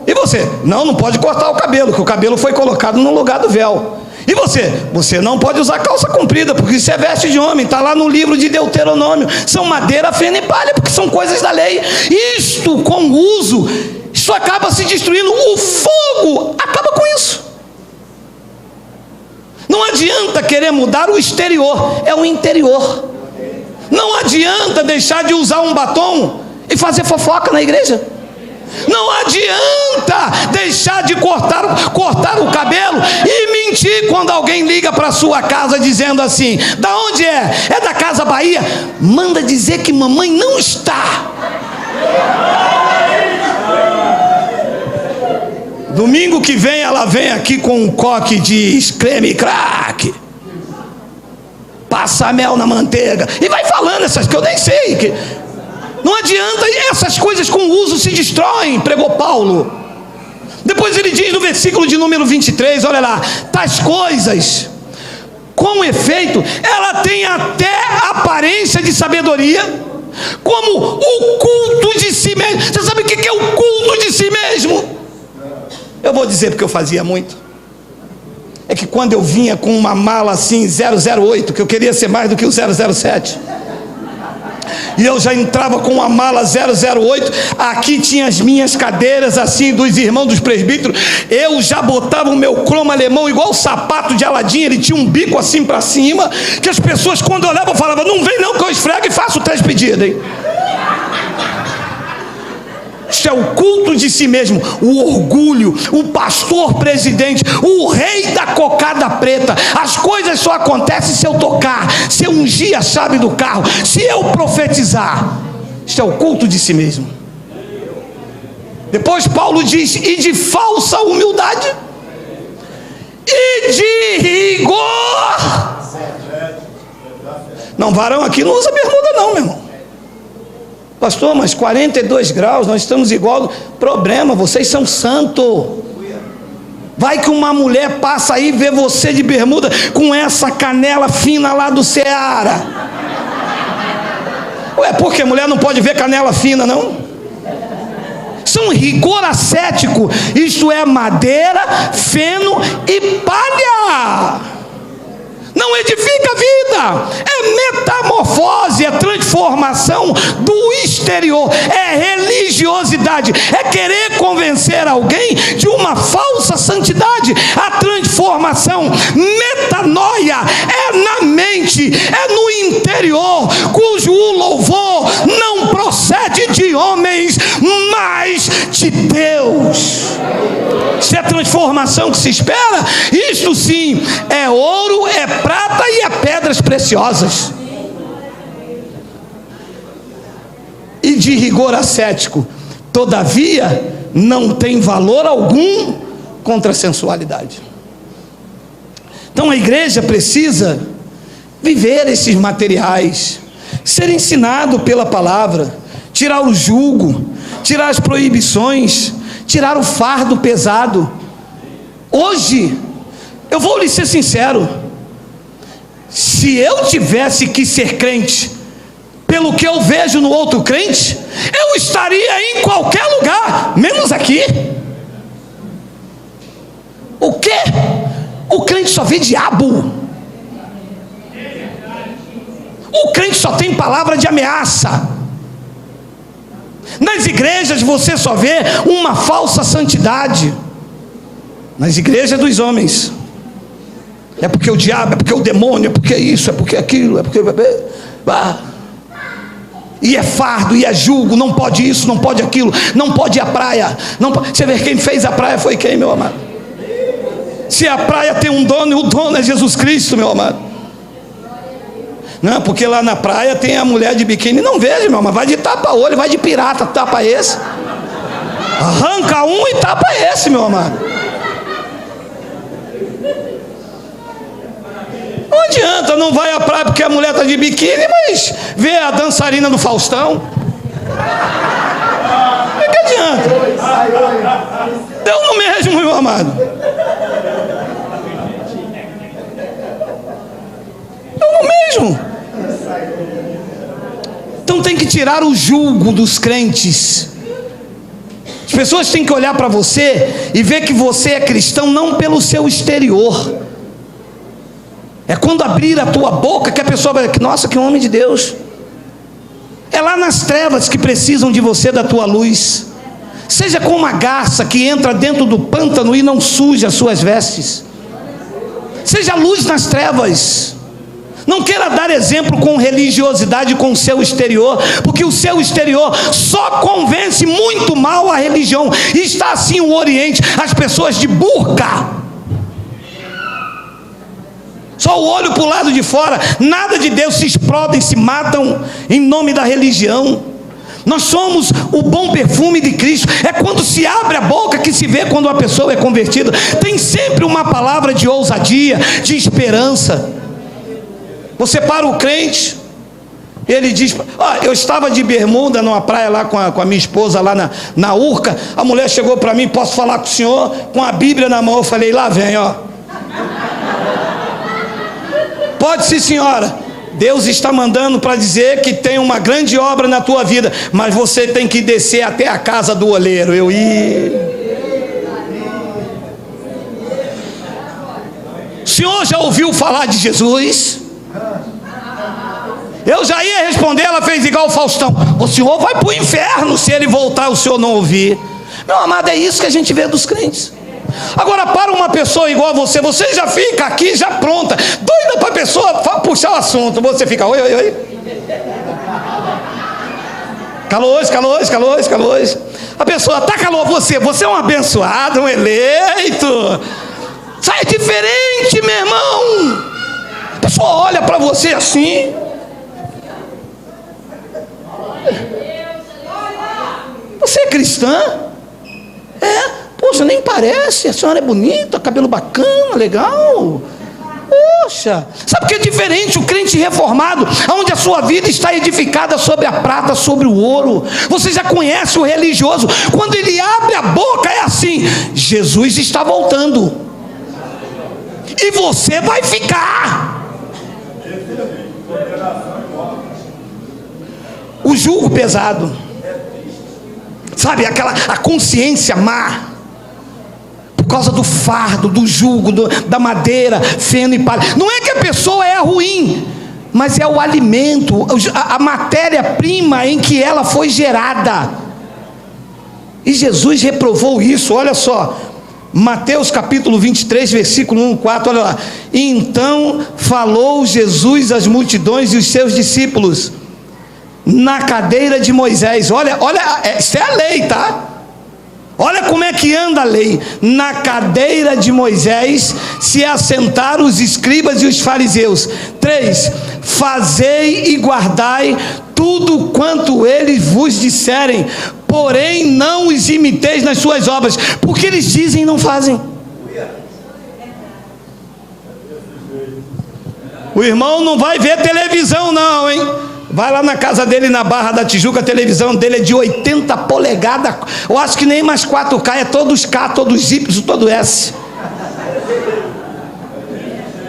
E você? Não pode cortar o cabelo, porque o cabelo foi colocado no lugar do véu. E você não pode usar calça comprida, porque isso é veste de homem, está lá no livro de Deuteronômio. São madeira, feno e palha, porque são coisas da lei. Isto com uso, isso acaba se destruindo. O fogo acaba com isso. Não adianta querer mudar o exterior, é o interior. Não adianta deixar de usar um batom e fazer fofoca na igreja. Não adianta deixar de cortar o cabelo e mentir quando alguém liga para sua casa dizendo assim: da onde é? É da Casa Bahia? Manda dizer que mamãe não está. Domingo que vem ela vem aqui com um coque de creme crack, passa mel na manteiga e vai falando essas que eu nem sei. Não adianta, essas coisas com uso se destroem, pregou Paulo. Depois ele diz no versículo de número 23, olha lá: tais coisas, com efeito, ela tem até aparência de sabedoria, como o culto de si mesmo. Você sabe o que é o culto de si mesmo? Eu vou dizer porque eu fazia muito. É que quando eu vinha com uma mala assim 008, que eu queria ser mais do que o 007, e eu já entrava com uma mala 008, aqui tinha as minhas cadeiras assim dos irmãos dos presbíteros, eu já botava o meu cromo alemão igual o sapato de Aladim, ele tinha um bico assim para cima, que as pessoas quando olhavam falavam: não vem não que eu esfrego e faço 3 pedidos, hein? Isso é o culto de si mesmo, o orgulho, o pastor presidente, o rei da cocada preta. As coisas só acontecem se eu tocar, se eu ungir a chave do carro, se eu profetizar. Isso é o culto de si mesmo. Depois Paulo diz: e de falsa humildade, e de rigor. Não, varão aqui não usa bermuda não, meu irmão. Pastor, mas 42 graus, nós estamos igual. Problema, vocês são santos. Vai que uma mulher passa aí e vê você de bermuda com essa canela fina lá do Ceará. Ué, por que mulher não pode ver canela fina, não? Isso é um rigor ascético. Isto é madeira, feno e palha. Não edifica a vida, é metamorfose, é transformação do exterior, é religiosidade, é querer convencer alguém de uma falsa santidade. A transformação, metanoia, é na mente, é no interior, cujo louvor não procede de homens, mas de Deus. Se é transformação que se espera, isto sim é ouro, é prata e é pedras preciosas. E de rigor ascético, todavia, não tem valor algum contra a sensualidade. Então a igreja precisa viver esses materiais, ser ensinado pela palavra, tirar o jugo, tirar as proibições, tirar o fardo pesado. Hoje, eu vou lhe ser sincero, se eu tivesse que ser crente pelo que eu vejo no outro crente, eu estaria em qualquer lugar, menos aqui. O quê? O crente só vê diabo. O crente só tem palavra de ameaça. Nas igrejas você só vê uma falsa santidade. Nas igrejas dos homens, é porque o diabo, é porque o demônio, é porque isso, é porque aquilo, é porque... E é fardo, e é julgo, não pode isso, não pode aquilo, não pode ir à praia, não pode... Você vê quem fez a praia foi quem, meu amado? Se a praia tem um dono, e o dono é Jesus Cristo, meu amado. Não, porque lá na praia tem a mulher de biquíni, não vejo, meu amado, vai de tapa-olho, vai de pirata, tapa esse. Arranca um e tapa esse, meu amado. Não adianta, não vai à praia porque a mulher está de biquíni, mas vê a dançarina do Faustão. O que adianta? Deu no mesmo, meu amado. Deu no mesmo. Então tem que tirar o jugo dos crentes. As pessoas têm que olhar para você e ver que você é cristão não pelo seu exterior. É quando abrir a tua boca que a pessoa vai dizer, nossa, que homem de Deus. É lá nas trevas que precisam de você, da tua luz. Seja como a garça que entra dentro do pântano e não suja as suas vestes. Seja luz nas trevas. Não queira dar exemplo com religiosidade com o seu exterior, porque o seu exterior só convence muito mal a religião. E está assim o Oriente, as pessoas de burca, só o olho para o lado de fora, nada de Deus, se explodem, se matam em nome da religião. Nós somos o bom perfume de Cristo. É quando se abre a boca que se vê quando a pessoa é convertida. Tem sempre uma palavra de ousadia, de esperança. Você para o crente, ele diz, eu estava de bermuda numa praia lá com a minha esposa lá na Urca, a mulher chegou para mim, posso falar com o senhor? Com a Bíblia na mão, eu falei, lá vem, ó. Pode sim, senhora. Deus está mandando para dizer que tem uma grande obra na tua vida, mas você tem que descer até a casa do oleiro. Eu ia. O senhor já ouviu falar de Jesus? Eu já ia responder, ela fez igual o Faustão. O senhor vai para o inferno se ele voltar, o senhor não ouvir. Meu amado, é isso que a gente vê dos crentes. Agora, para uma pessoa igual a você, você já fica aqui, já pronta, doida para a pessoa puxar o assunto. Você fica, oi, oi, oi. Calor, calor, calor, calor. A pessoa, tá calor, você é um abençoado, um eleito. Sai diferente, meu irmão. A pessoa olha para você assim. Você é cristã? É. Poxa, nem parece, a senhora é bonita, cabelo bacana, legal. Poxa, sabe o que é diferente? O crente reformado, onde a sua vida está edificada sobre a prata, sobre o ouro. Você já conhece o religioso, quando ele abre a boca é assim, Jesus está voltando. E você vai ficar. O jugo pesado, sabe, a consciência má, por causa do fardo, do jugo, da madeira, feno e palha. Não é que a pessoa é ruim, mas é o alimento, a matéria-prima em que ela foi gerada. E Jesus reprovou isso. Olha só, Mateus capítulo 23, versículo 1, 4, olha lá. Então falou Jesus às multidões e os seus discípulos na cadeira de Moisés. Olha, isso é a lei, tá? Olha como é que anda a lei. Na cadeira de Moisés se assentaram os escribas e os fariseus. 3. Fazei e guardai tudo quanto eles vos disserem, porém não os imiteis nas suas obras, porque eles dizem e não fazem. O irmão não vai ver televisão não, hein? Vai lá na casa dele na Barra da Tijuca, a televisão dele é de 80 polegadas, eu acho que nem mais 4K, é todos K, todos Y, todo S.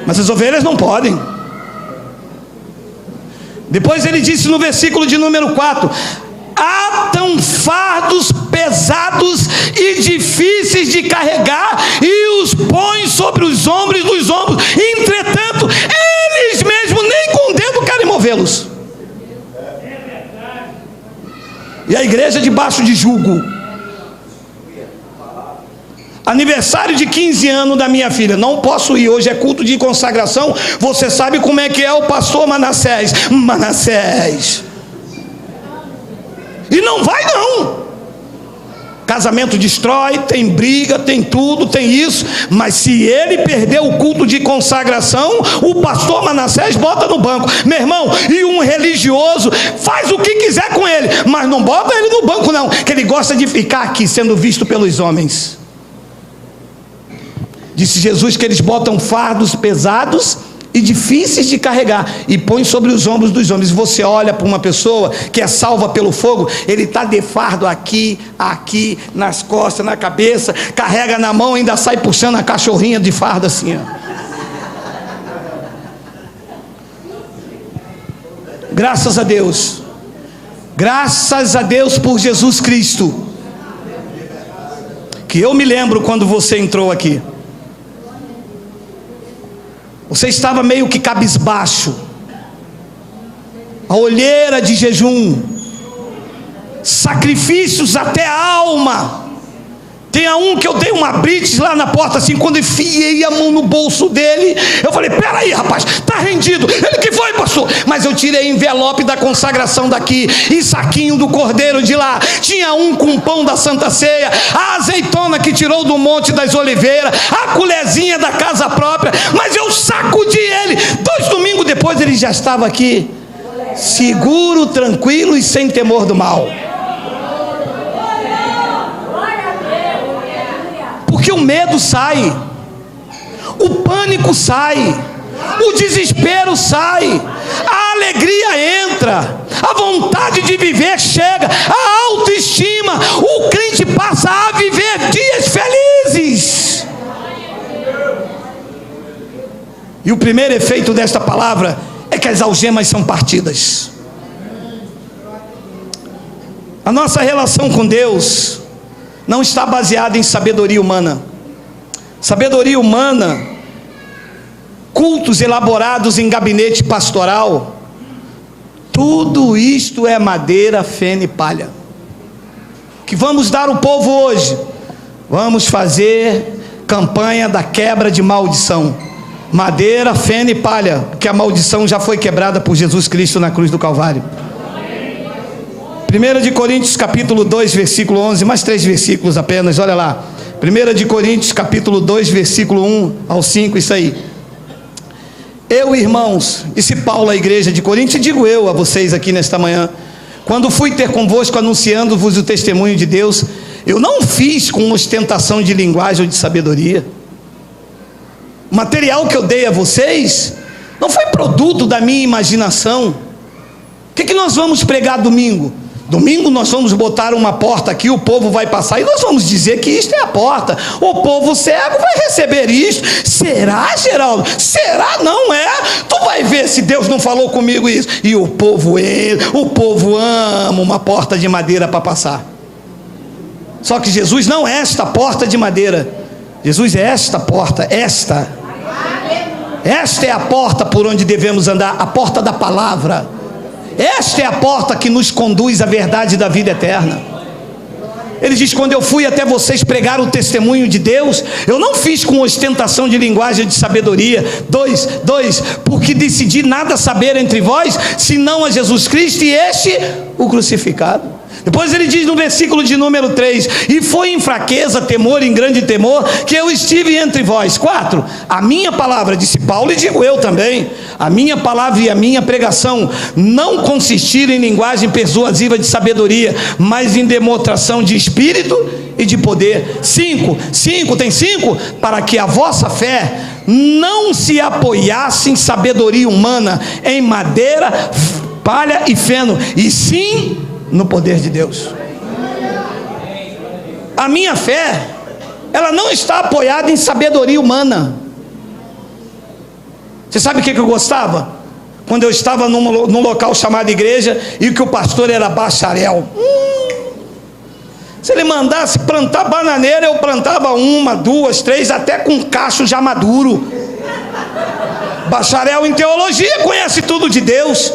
Mas as ovelhas não podem. Depois ele disse no versículo de número 4: atam fardos pesados e difíceis de carregar e os põem sobre os ombros dos ombros, entretanto eles mesmos nem com o dedo querem movê-los. E a igreja debaixo de jugo. Aniversário de 15 anos da minha filha, não posso ir, hoje é culto de consagração. Você sabe como é que é o pastor Manassés. E não vai não. Casamento destrói, tem briga, tem tudo, tem isso. Mas se ele perder o culto de consagração, o pastor Manassés bota no banco, meu irmão. E um religioso faz o que quiser com ele, mas não bota ele no banco não, que ele gosta de ficar aqui sendo visto pelos homens. Disse Jesus que eles botam fardos pesados e difíceis de carregar e põe sobre os ombros dos homens. Você olha para uma pessoa que é salva pelo fogo, ele está de fardo aqui, nas costas, na cabeça, carrega na mão, ainda sai puxando a cachorrinha de fardo assim, ó. Graças a Deus por Jesus Cristo, que eu me lembro quando você entrou aqui. Você estava meio que cabisbaixo, a olheira de jejum, sacrifícios até a alma. Tem um que eu dei uma blitz lá na porta assim, quando enfiei a mão no bolso dele, eu falei, peraí rapaz, tá rendido. Ele, que foi pastor? Mas eu tirei envelope da consagração daqui, e saquinho do cordeiro de lá, tinha um com pão da Santa Ceia, a azeitona que tirou do Monte das Oliveiras, a colherzinha da casa própria, mas eu sacudi ele. 2 domingos depois ele já estava aqui, seguro, tranquilo e sem temor do mal. Porque o medo sai, o pânico sai, o desespero sai, a alegria entra, a vontade de viver chega, a autoestima, o crente passa a viver dias felizes. E o primeiro efeito desta palavra é que as algemas são partidas. A nossa relação com Deus não está baseada em sabedoria humana. Sabedoria humana, cultos elaborados em gabinete pastoral, tudo isto é madeira, feno e palha. Que vamos dar ao povo hoje? Vamos fazer campanha da quebra de maldição. Madeira, feno e palha, porque a maldição já foi quebrada por Jesus Cristo na cruz do Calvário. 1 de Coríntios capítulo 2, versículo 11, mais 3 versículos apenas, olha lá. 1 de Coríntios capítulo 2, versículo 1 ao 5, isso aí. Eu, irmãos, disse Paulo à igreja de Corinto, e digo eu a vocês aqui nesta manhã, quando fui ter convosco anunciando-vos o testemunho de Deus, eu não fiz com ostentação de linguagem ou de sabedoria. O material que eu dei a vocês não foi produto da minha imaginação. O que nós vamos pregar domingo? Domingo nós vamos botar uma porta aqui, o povo vai passar e nós vamos dizer que isto é a porta. O povo cego vai receber isto. Será, Geraldo? Será? Não é? Tu vai ver se Deus não falou comigo isso. E o povo ama uma porta de madeira para passar. Só que Jesus não é esta porta de madeira. Jesus é esta porta, esta é a porta por onde devemos andar, a porta da palavra. Esta é a porta que nos conduz à verdade da vida eterna. Ele diz, quando eu fui até vocês pregar o testemunho de Deus, eu não fiz com ostentação de linguagem de sabedoria. 2, porque decidi nada saber entre vós, senão a Jesus Cristo e este o crucificado. Depois ele diz no versículo de número 3, e foi em fraqueza, temor, em grande temor, que eu estive entre vós. 4, a minha palavra, disse Paulo, e digo eu também, a minha palavra e a minha pregação não consistiram em linguagem persuasiva de sabedoria, mas em demonstração de espírito e de poder. 5, para que a vossa fé não se apoiasse em sabedoria humana, em madeira, palha e feno, e sim no poder de Deus. A minha fé, ela não está apoiada em sabedoria humana. Você sabe o que eu gostava? Quando eu estava num local chamado igreja, e que o pastor era bacharel. Se ele mandasse plantar bananeira, eu plantava 1, 2, 3, até com cacho já maduro. Bacharel em teologia, conhece tudo de Deus.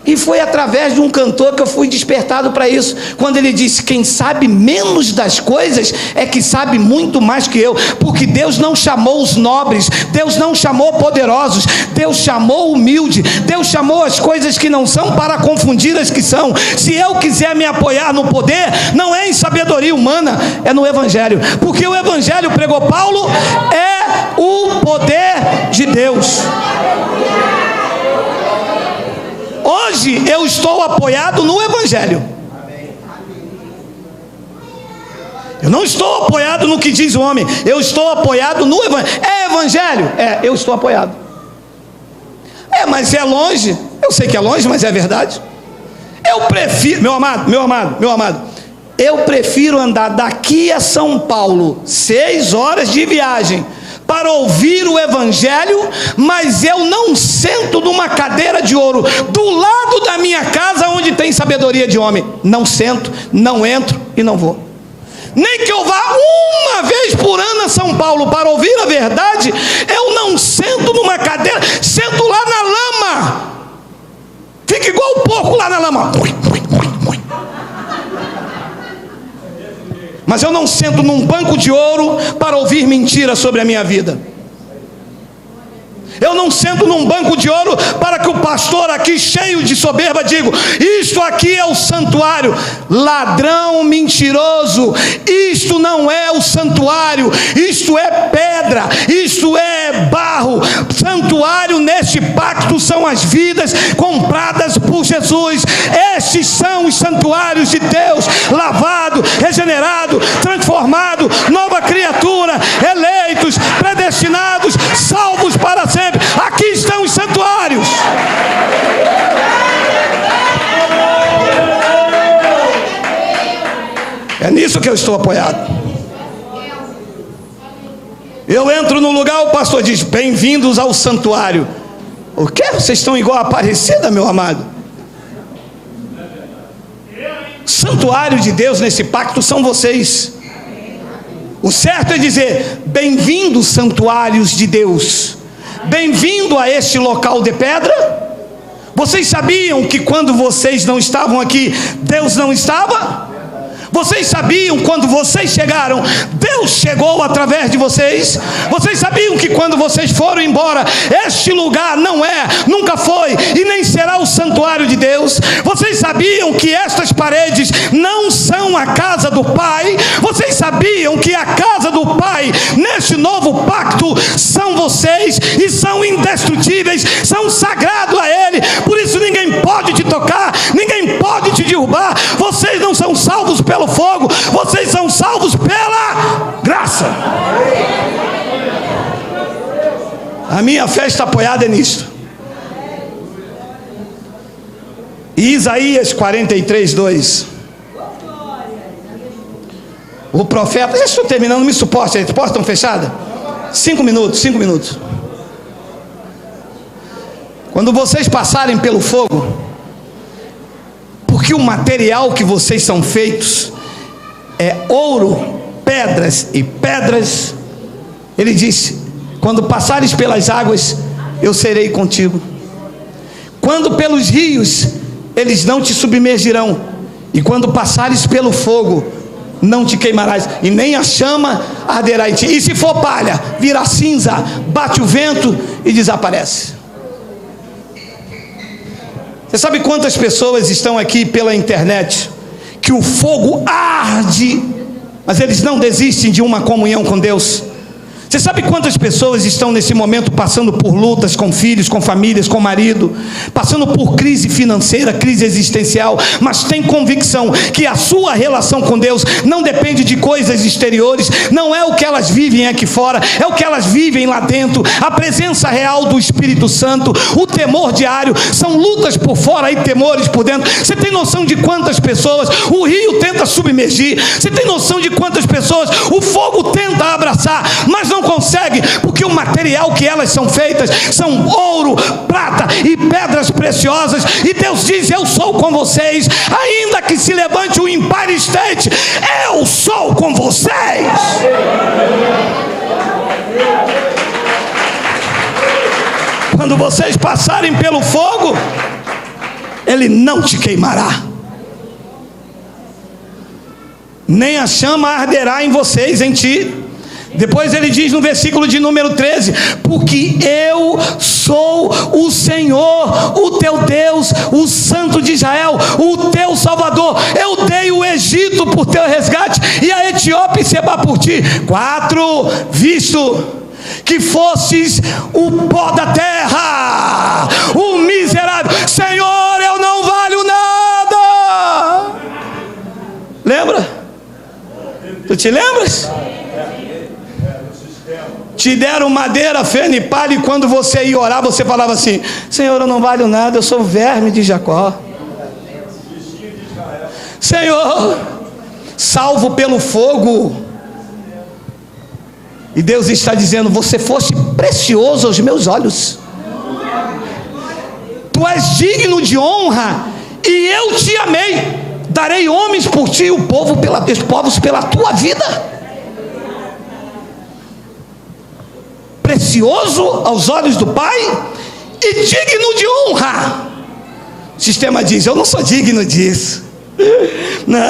E foi através de um cantor que eu fui despertado para isso, quando ele disse: quem sabe menos das coisas é que sabe muito mais que eu, porque Deus não chamou os nobres, Deus não chamou poderosos, Deus chamou o humilde, Deus chamou as coisas que não são para confundir as que são. Se eu quiser me apoiar no poder, não é em sabedoria humana, é no Evangelho, porque o Evangelho, pregou Paulo, é o poder de Deus. Hoje eu estou apoiado no Evangelho. Eu não estou apoiado no que diz o homem, eu estou apoiado no Evangelho. É Evangelho? É, eu estou apoiado. É, mas é longe. Eu sei que é longe, mas é verdade. Eu prefiro, meu amado, eu prefiro andar daqui a São Paulo 6 horas de viagem para ouvir o Evangelho, mas eu não sento numa cadeira de ouro do lado da minha casa onde tem sabedoria de homem. Não sento, não entro e não vou. Nem que eu vá uma vez por ano a São Paulo para ouvir a verdade, eu não sento numa cadeira, sento lá na lama. Fica igual o porco lá na lama. Mas eu não sento num banco de ouro para ouvir mentiras sobre a minha vida. Eu não sento num banco de ouro para que o pastor aqui, cheio de soberba, diga: isto aqui é o santuário. Ladrão mentiroso, isto não é o santuário, isto é pedra, isto é barro. Santuário neste pacto são as vidas compradas por Jesus. Estes são os santuários de Deus, lavado, regenerado, transformado, nova criatura, eleitos, predestinados, salvos para sempre. Aqui estão os santuários. É nisso que eu estou apoiado. Eu entro no lugar, o pastor diz: bem-vindos ao santuário. O que? Vocês estão igual a Aparecida, meu amado? O santuário de Deus nesse pacto são vocês. O certo é dizer: bem-vindos, santuários de Deus. Bem-vindo a este local de pedra. Vocês sabiam que quando vocês não estavam aqui, Deus não estava? Vocês sabiam quando vocês chegaram, Deus chegou através de vocês? Vocês sabiam que quando vocês foram embora, este lugar não é, nunca foi e nem será o santuário de Deus? Vocês sabiam que estas paredes não são a casa do Pai? Vocês sabiam que a casa do Pai, neste novo pacto, são vocês e são indestrutíveis, são sagrados a Ele, por isso ninguém pode te tocar, ninguém pode te derrubar. Vocês não são salvos pelo fogo, vocês são salvos pela graça. A minha fé está apoiada nisto. E Isaías 43:2. O profeta, já estou terminando, me suporte aí, portas estão fechadas? 5 minutos. Quando vocês passarem pelo fogo, porque o material que vocês são feitos é ouro, pedras e pedras. Ele disse: quando passares pelas águas, eu serei contigo. Quando pelos rios, eles não te submergirão. E quando passares pelo fogo, não te queimarás, e nem a chama arderá em ti. E se for palha, vira cinza, bate o vento e desaparece. Você sabe quantas pessoas estão aqui pela internet que o fogo arde, mas eles não desistem de uma comunhão com Deus? Você sabe quantas pessoas estão nesse momento passando por lutas com filhos, com famílias, com marido, passando por crise financeira, crise existencial, mas tem convicção que a sua relação com Deus não depende de coisas exteriores, não é o que elas vivem aqui fora, é o que elas vivem lá dentro, a presença real do Espírito Santo, o temor diário, são lutas por fora e temores por dentro. Você tem noção de quantas pessoas o rio tenta submergir? Você tem noção de quantas pessoas o fogo tenta abraçar, mas não consegue, porque o material que elas são feitas são ouro, prata e pedras preciosas, e Deus diz: eu sou com vocês, ainda que se levante o Empire State, eu sou com vocês. Quando vocês passarem pelo fogo, ele não te queimará, nem a chama arderá em vocês, em ti. Depois ele diz no versículo de número 13: porque eu sou o Senhor, o teu Deus, o Santo de Israel, o teu Salvador. Eu dei o Egito por teu resgate e a Etiópia e Seba por ti. 4, visto que fostes o pó da terra, o miserável. Senhor, eu não valho nada. Lembra? Tu te lembras? Te deram madeira, feno e palha, e quando você ia orar, você falava assim: Senhor, eu não valho nada, eu sou o verme de Jacó. Senhor, salvo pelo fogo. E Deus está dizendo: você foste precioso aos meus olhos, tu és digno de honra, e eu te amei. Darei homens por ti, o povo os povos pela tua vida. Precioso aos olhos do Pai e digno de honra. O sistema diz: eu não sou digno disso. Não.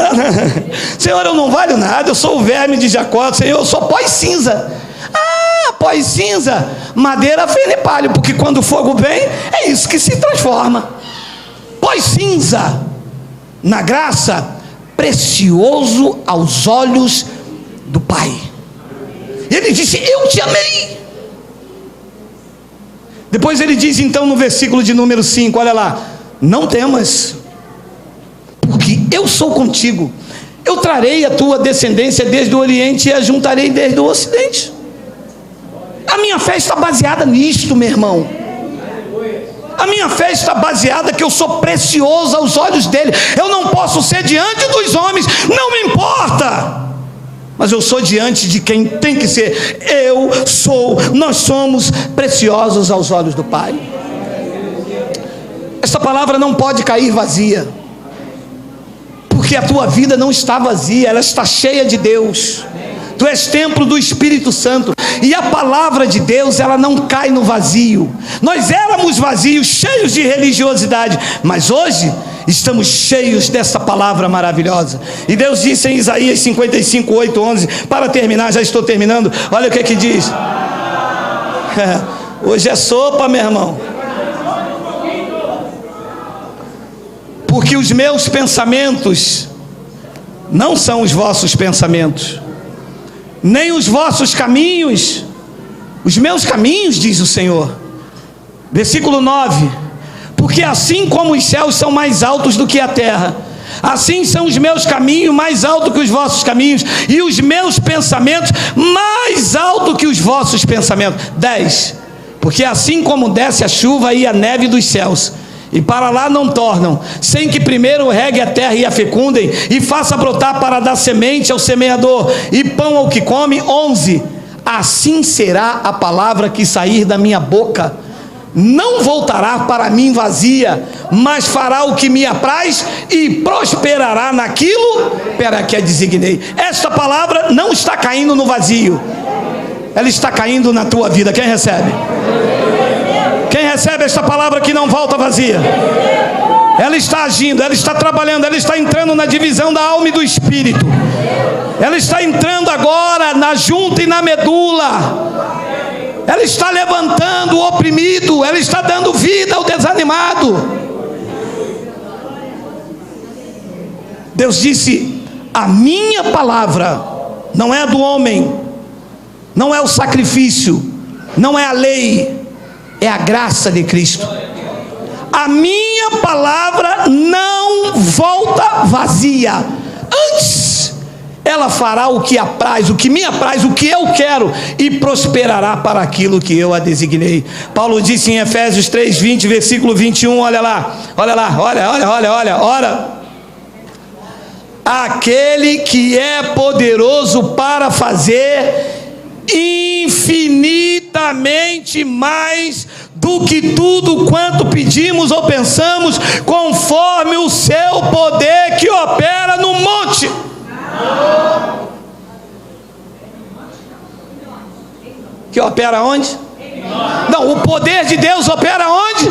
Senhor, eu não valho nada, eu sou o verme de Jacó. Senhor, eu sou pó e cinza. Ah, pó e cinza, madeira, feno e palha, porque quando o fogo vem, é isso que se transforma. Pó e cinza. Na graça, precioso aos olhos do Pai. Ele disse: eu te amei. Depois ele diz então no versículo de número 5, olha lá: não temas, porque eu sou contigo. Eu trarei a tua descendência desde o Oriente e a juntarei desde o Ocidente. A minha fé está baseada nisto, meu irmão. A minha fé está baseada que eu sou precioso aos olhos dele. Eu não posso ser diante dos homens, não me importa, mas eu sou diante de quem tem que ser. Nós somos preciosos aos olhos do Pai. Essa palavra não pode cair vazia, porque a tua vida não está vazia, ela está cheia de Deus. Tu és templo do Espírito Santo, e a palavra de Deus, ela não cai no vazio. Nós éramos vazios, cheios de religiosidade, mas hoje estamos cheios dessa palavra maravilhosa. E Deus disse em Isaías 55, 8, 11, para terminar, já estou terminando, olha o que diz. Hoje é sopa, meu irmão. Porque os meus pensamentos não são os vossos pensamentos, nem os vossos caminhos, os meus caminhos, diz o Senhor. Versículo 9: porque assim como os céus são mais altos do que a terra, assim são os meus caminhos mais altos que os vossos caminhos, e os meus pensamentos mais altos que os vossos pensamentos. 10: porque assim como desce a chuva e a neve dos céus, e para lá não tornam, sem que primeiro regue a terra e a fecundem, e faça brotar para dar semente ao semeador, e pão ao que come. 11: assim será a palavra que sair da minha boca, não voltará para mim vazia, mas fará o que me apraz, e prosperará naquilo para que a designei. Esta palavra não está caindo no vazio, ela está caindo na tua vida. Quem recebe? Quem recebe esta palavra que não volta vazia? Ela está agindo, ela está trabalhando, ela está entrando na divisão da alma e do espírito. Ela está entrando agora na junta e na medula. Ela está levantando o oprimido, ela está dando vida ao desanimado. Deus disse: a minha palavra não é a do homem, não é o sacrifício, não é a lei, é a graça de Cristo. A minha palavra não volta vazia, antes ela fará o que apraz, o que me apraz, o que eu quero, e prosperará para aquilo que eu a designei. Paulo disse em Efésios 3:20, versículo 21, olha lá, olha. Aquele que é poderoso para fazer infinitamente mais do que tudo quanto pedimos ou pensamos, conforme o seu poder que opera no monte. Que opera onde? Não, o poder de Deus opera onde?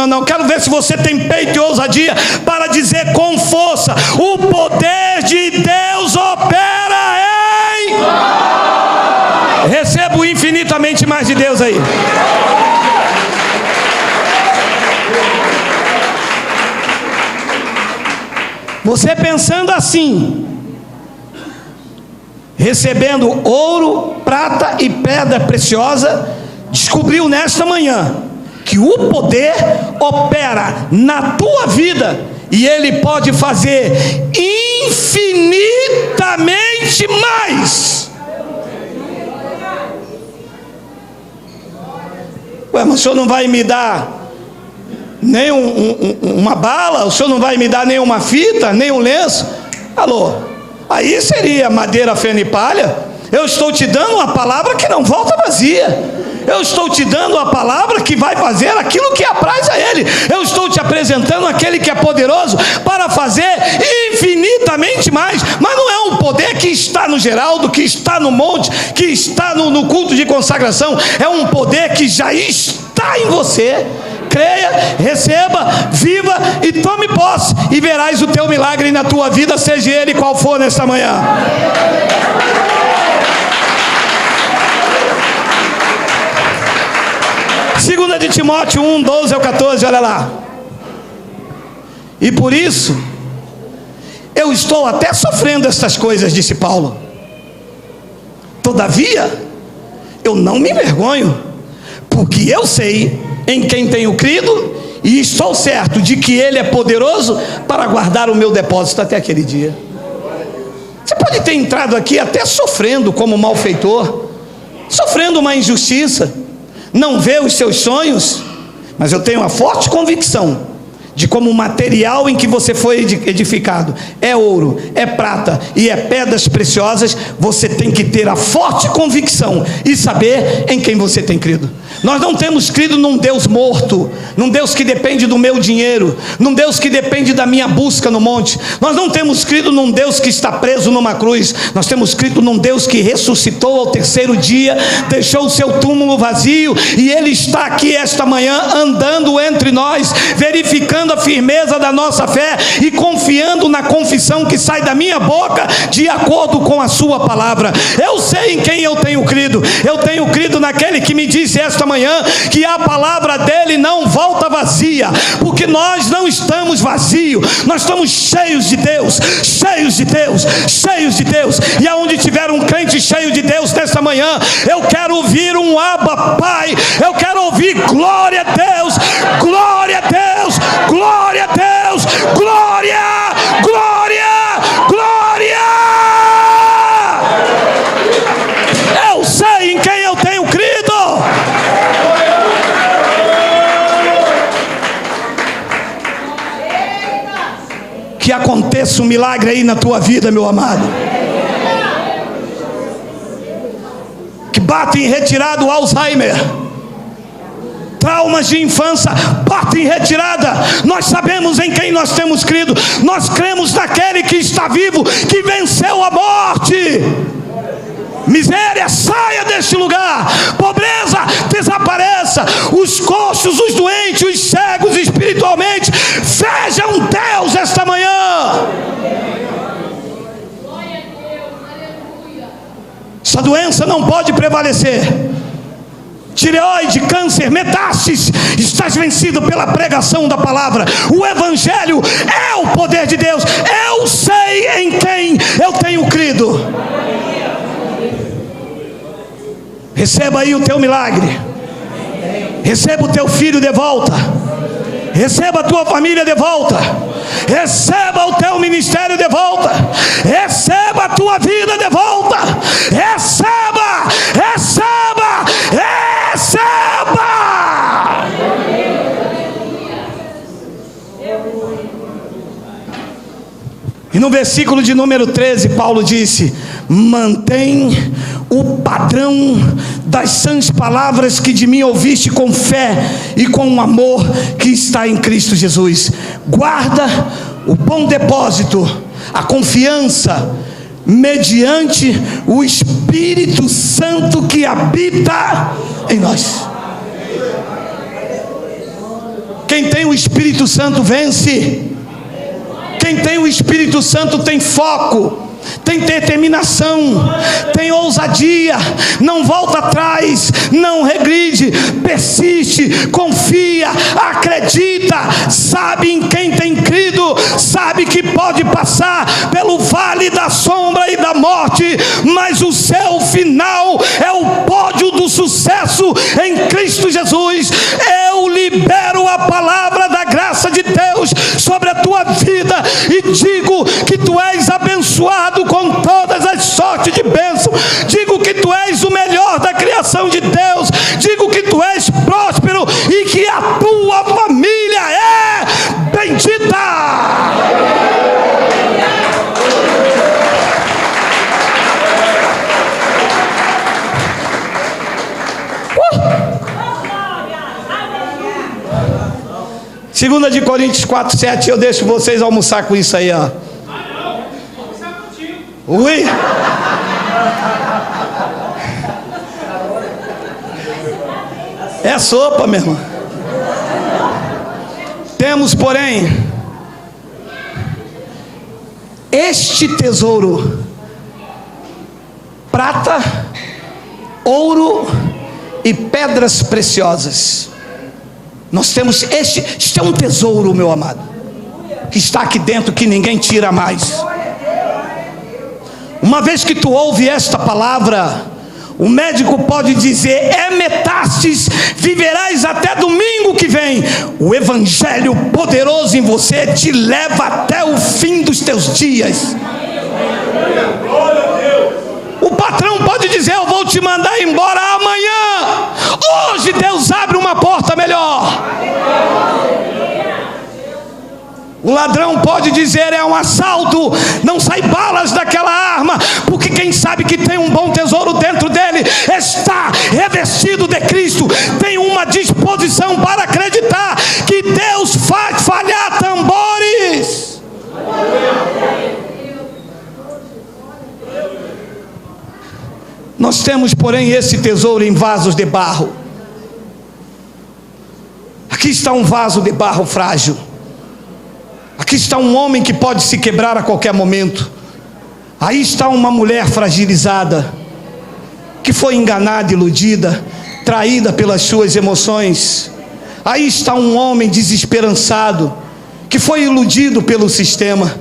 Não. Quero ver se você tem peito e ousadia para dizer com força: o poder de Deus opera em... Recebo infinitamente mais de Deus aí. Você pensando assim, recebendo ouro, prata e pedra preciosa, descobriu nesta manhã que o poder opera na tua vida e ele pode fazer infinitamente mais. Ué, mas o senhor não vai me dar nem uma bala? O senhor não vai me dar nem uma fita, nem um lenço? Alô? Aí seria madeira, feno e palha. Eu estou te dando uma palavra que não volta vazia. Eu estou te dando uma palavra que vai fazer aquilo que apraz a Ele. Eu estou te apresentando aquele que é poderoso para fazer infinitamente mais. Mas não é um poder que está no Geraldo, que está no monte, que está no culto de consagração. É um poder que já está em você. Creia, receba, viva e tome posse, e verás o teu milagre na tua vida, seja ele qual for nesta manhã. Segunda de Timóteo 1, 12 ao 14, olha lá. E por isso eu estou até sofrendo estas coisas, disse Paulo. Todavia eu não me envergonho, porque eu sei em quem tenho crido, e estou certo de que Ele é poderoso para guardar o meu depósito até aquele dia. Você pode ter entrado aqui até sofrendo como malfeitor, sofrendo uma injustiça, não vê os seus sonhos, mas eu tenho uma forte convicção de como o material em que você foi edificado é ouro, é prata e é pedras preciosas. Você tem que ter a forte convicção e saber em quem você tem crido. Nós não temos crido num Deus morto, num Deus que depende do meu dinheiro, num Deus que depende da minha busca no monte. Nós não temos crido num Deus que está preso numa cruz. Nós temos crido num Deus que ressuscitou ao terceiro dia, deixou o seu túmulo vazio, e Ele está aqui esta manhã andando entre nós, verificando a firmeza da nossa fé e confiando na confissão que sai da minha boca de acordo com a sua palavra. Eu sei em quem eu tenho crido. Eu tenho crido naquele que me disse esta manhã que a palavra dele não volta vazia, porque nós não estamos vazios, nós estamos cheios de Deus, cheios de Deus, cheios de Deus. E aonde tiver um crente cheio de Deus nesta manhã, eu quero ouvir um Abba Pai, eu quero ouvir glória a Deus, glória a Deus, glória a Deus, glória, glória, glória. Eu sei em quem eu tenho crido. Que aconteça um milagre aí na tua vida, meu amado. Que bata em retirada o Alzheimer, traumas de infância, bata em retirada. Nós sabemos em quem nós temos crido. Nós cremos naquele que está vivo, que venceu a morte. Miséria, saia deste lugar. Pobreza, desapareça. Os coxos, os doentes, os cegos espiritualmente, vejam Deus esta manhã. Essa doença não pode prevalecer. Tireoide, câncer, metástases, estás vencido pela pregação da palavra. O Evangelho é o poder de Deus. Eu sei em quem eu tenho crido. Receba aí o teu milagre. Receba o teu filho de volta. Receba a tua família de volta. Receba o teu ministério de volta. Receba a tua vida de volta. Receba, receba, receba. E no versículo de número 13, Paulo disse: mantém o padrão das sãs palavras que de mim ouviste com fé e com o amor que está em Cristo Jesus. Guarda o bom depósito, a confiança, mediante o Espírito Santo Santo que habita em nós. Quem tem o Espírito Santo vence. Quem tem o Espírito Santo tem foco, tem determinação, tem ousadia, não volta atrás, não regride, persiste, confia, acredita, sabe em quem tem crido, sabe que pode passar pelo vale da sombra e da morte, mas o seu final é o pódio do sucesso em Cristo Jesus. Eu libero a palavra da graça de Deus sobre a tua vida e digo que tu és abençoado com todas as sortes de bênção. Digo que tu és o melhor da criação de Deus. Digo que tu és próspero e que a tua família é bendita. Segunda de Coríntios 4:7, eu deixo vocês almoçar com isso aí, ó. Ui! É sopa, meu irmão. Temos, porém, este tesouro: prata, ouro e pedras preciosas. Nós temos este é um tesouro, meu amado, que está aqui dentro, que ninguém tira mais. Uma vez que tu ouve esta palavra, o médico pode dizer: é metástases, viverás até domingo que vem. O evangelho poderoso em você te leva até o fim dos teus dias. O patrão pode dizer: eu vou te mandar embora amanhã. Hoje Deus abre uma porta melhor. O ladrão pode dizer: é um assalto, não sai balas daquela arma, porque quem sabe que tem um bom tesouro dentro dele, está revestido de Cristo, tem uma disposição para acreditar que Deus faz falhar tambores. Nós temos, porém, esse tesouro em vasos de barro. Aqui está um vaso de barro frágil. Aqui está um homem que pode se quebrar a qualquer momento. Aí está uma mulher fragilizada, que foi enganada, iludida, traída pelas suas emoções. Aí está um homem desesperançado, que foi iludido pelo sistema.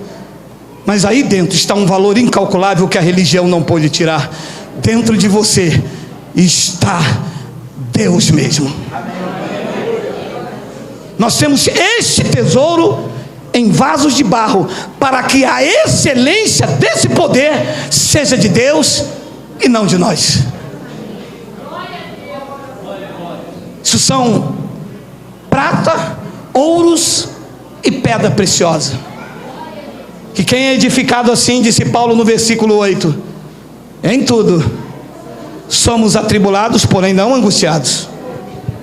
Mas aí dentro está um valor incalculável que a religião não pôde tirar. Dentro de você está Deus mesmo. Nós temos este tesouro em vasos de barro, para que a excelência desse poder seja de Deus e não de nós. Isso são prata, ouros e pedra preciosa, que quem é edificado assim, disse Paulo no versículo 8, em tudo somos atribulados, porém não angustiados.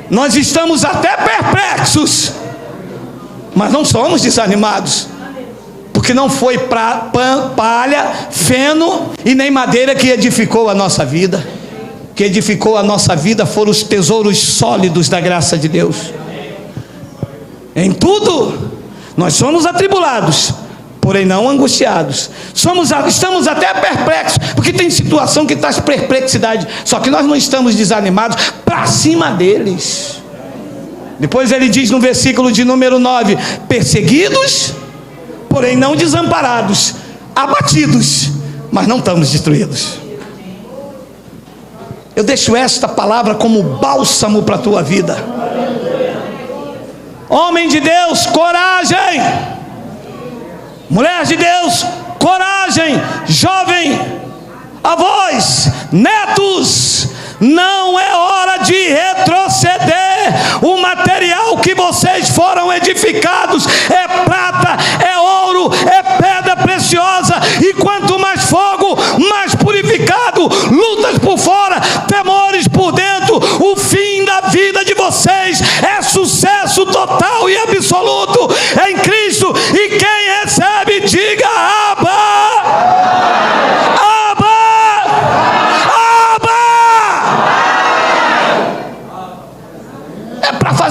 Nós estamos até perplexos, mas não somos desanimados, porque não foi palha, feno e nem madeira que edificou a nossa vida. Que edificou a nossa vida foram os tesouros sólidos da graça de Deus. Em tudo nós somos atribulados, porém não angustiados. Estamos até perplexos, porque tem situação que traz perplexidade, só que nós não estamos desanimados, para cima deles. Depois ele diz no versículo de número 9: perseguidos, porém não desamparados, abatidos, mas não estamos destruídos. Eu deixo esta palavra como bálsamo para a tua vida. Homem de Deus, coragem. Mulher de Deus, coragem. Jovem, avós, netos, não é hora de retroceder. O material que vocês foram edificados é prata, é ouro, é pedra preciosa, e quanto mais fogo, mais purificado. Lutas por fora, temores por dentro. O fim da vida de vocês é sucesso total e absoluto em Cristo. E quem recebe, diga: Abba, Abba, Abba.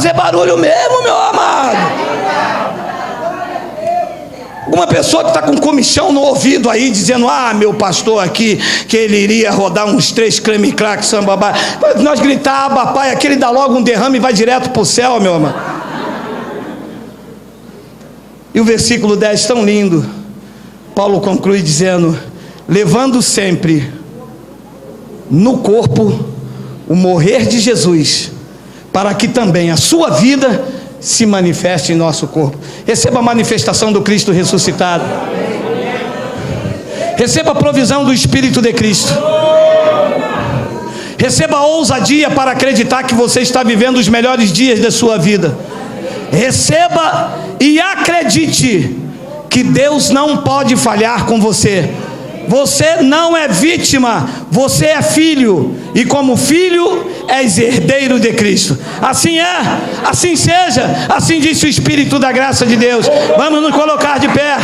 fazer barulho mesmo, meu amado. Uma pessoa que está com comichão no ouvido aí, dizendo: ah, meu pastor aqui, que ele iria rodar uns 3 creme crack, sambabá. Nós gritar: Abba, pai, aquele dá logo um derrame e vai direto para o céu, meu amado. E o versículo 10, tão lindo, Paulo conclui dizendo: levando sempre no corpo o morrer de Jesus, para que também a sua vida se manifeste em nosso corpo. Receba a manifestação do Cristo ressuscitado. Receba a provisão do Espírito de Cristo. Receba a ousadia para acreditar que você está vivendo os melhores dias da sua vida. Receba e acredite que Deus não pode falhar com você. Você não é vítima, você é filho, e como filho és herdeiro de Cristo. Assim é, assim seja, assim disse o Espírito da graça de Deus. Vamos nos colocar de pé.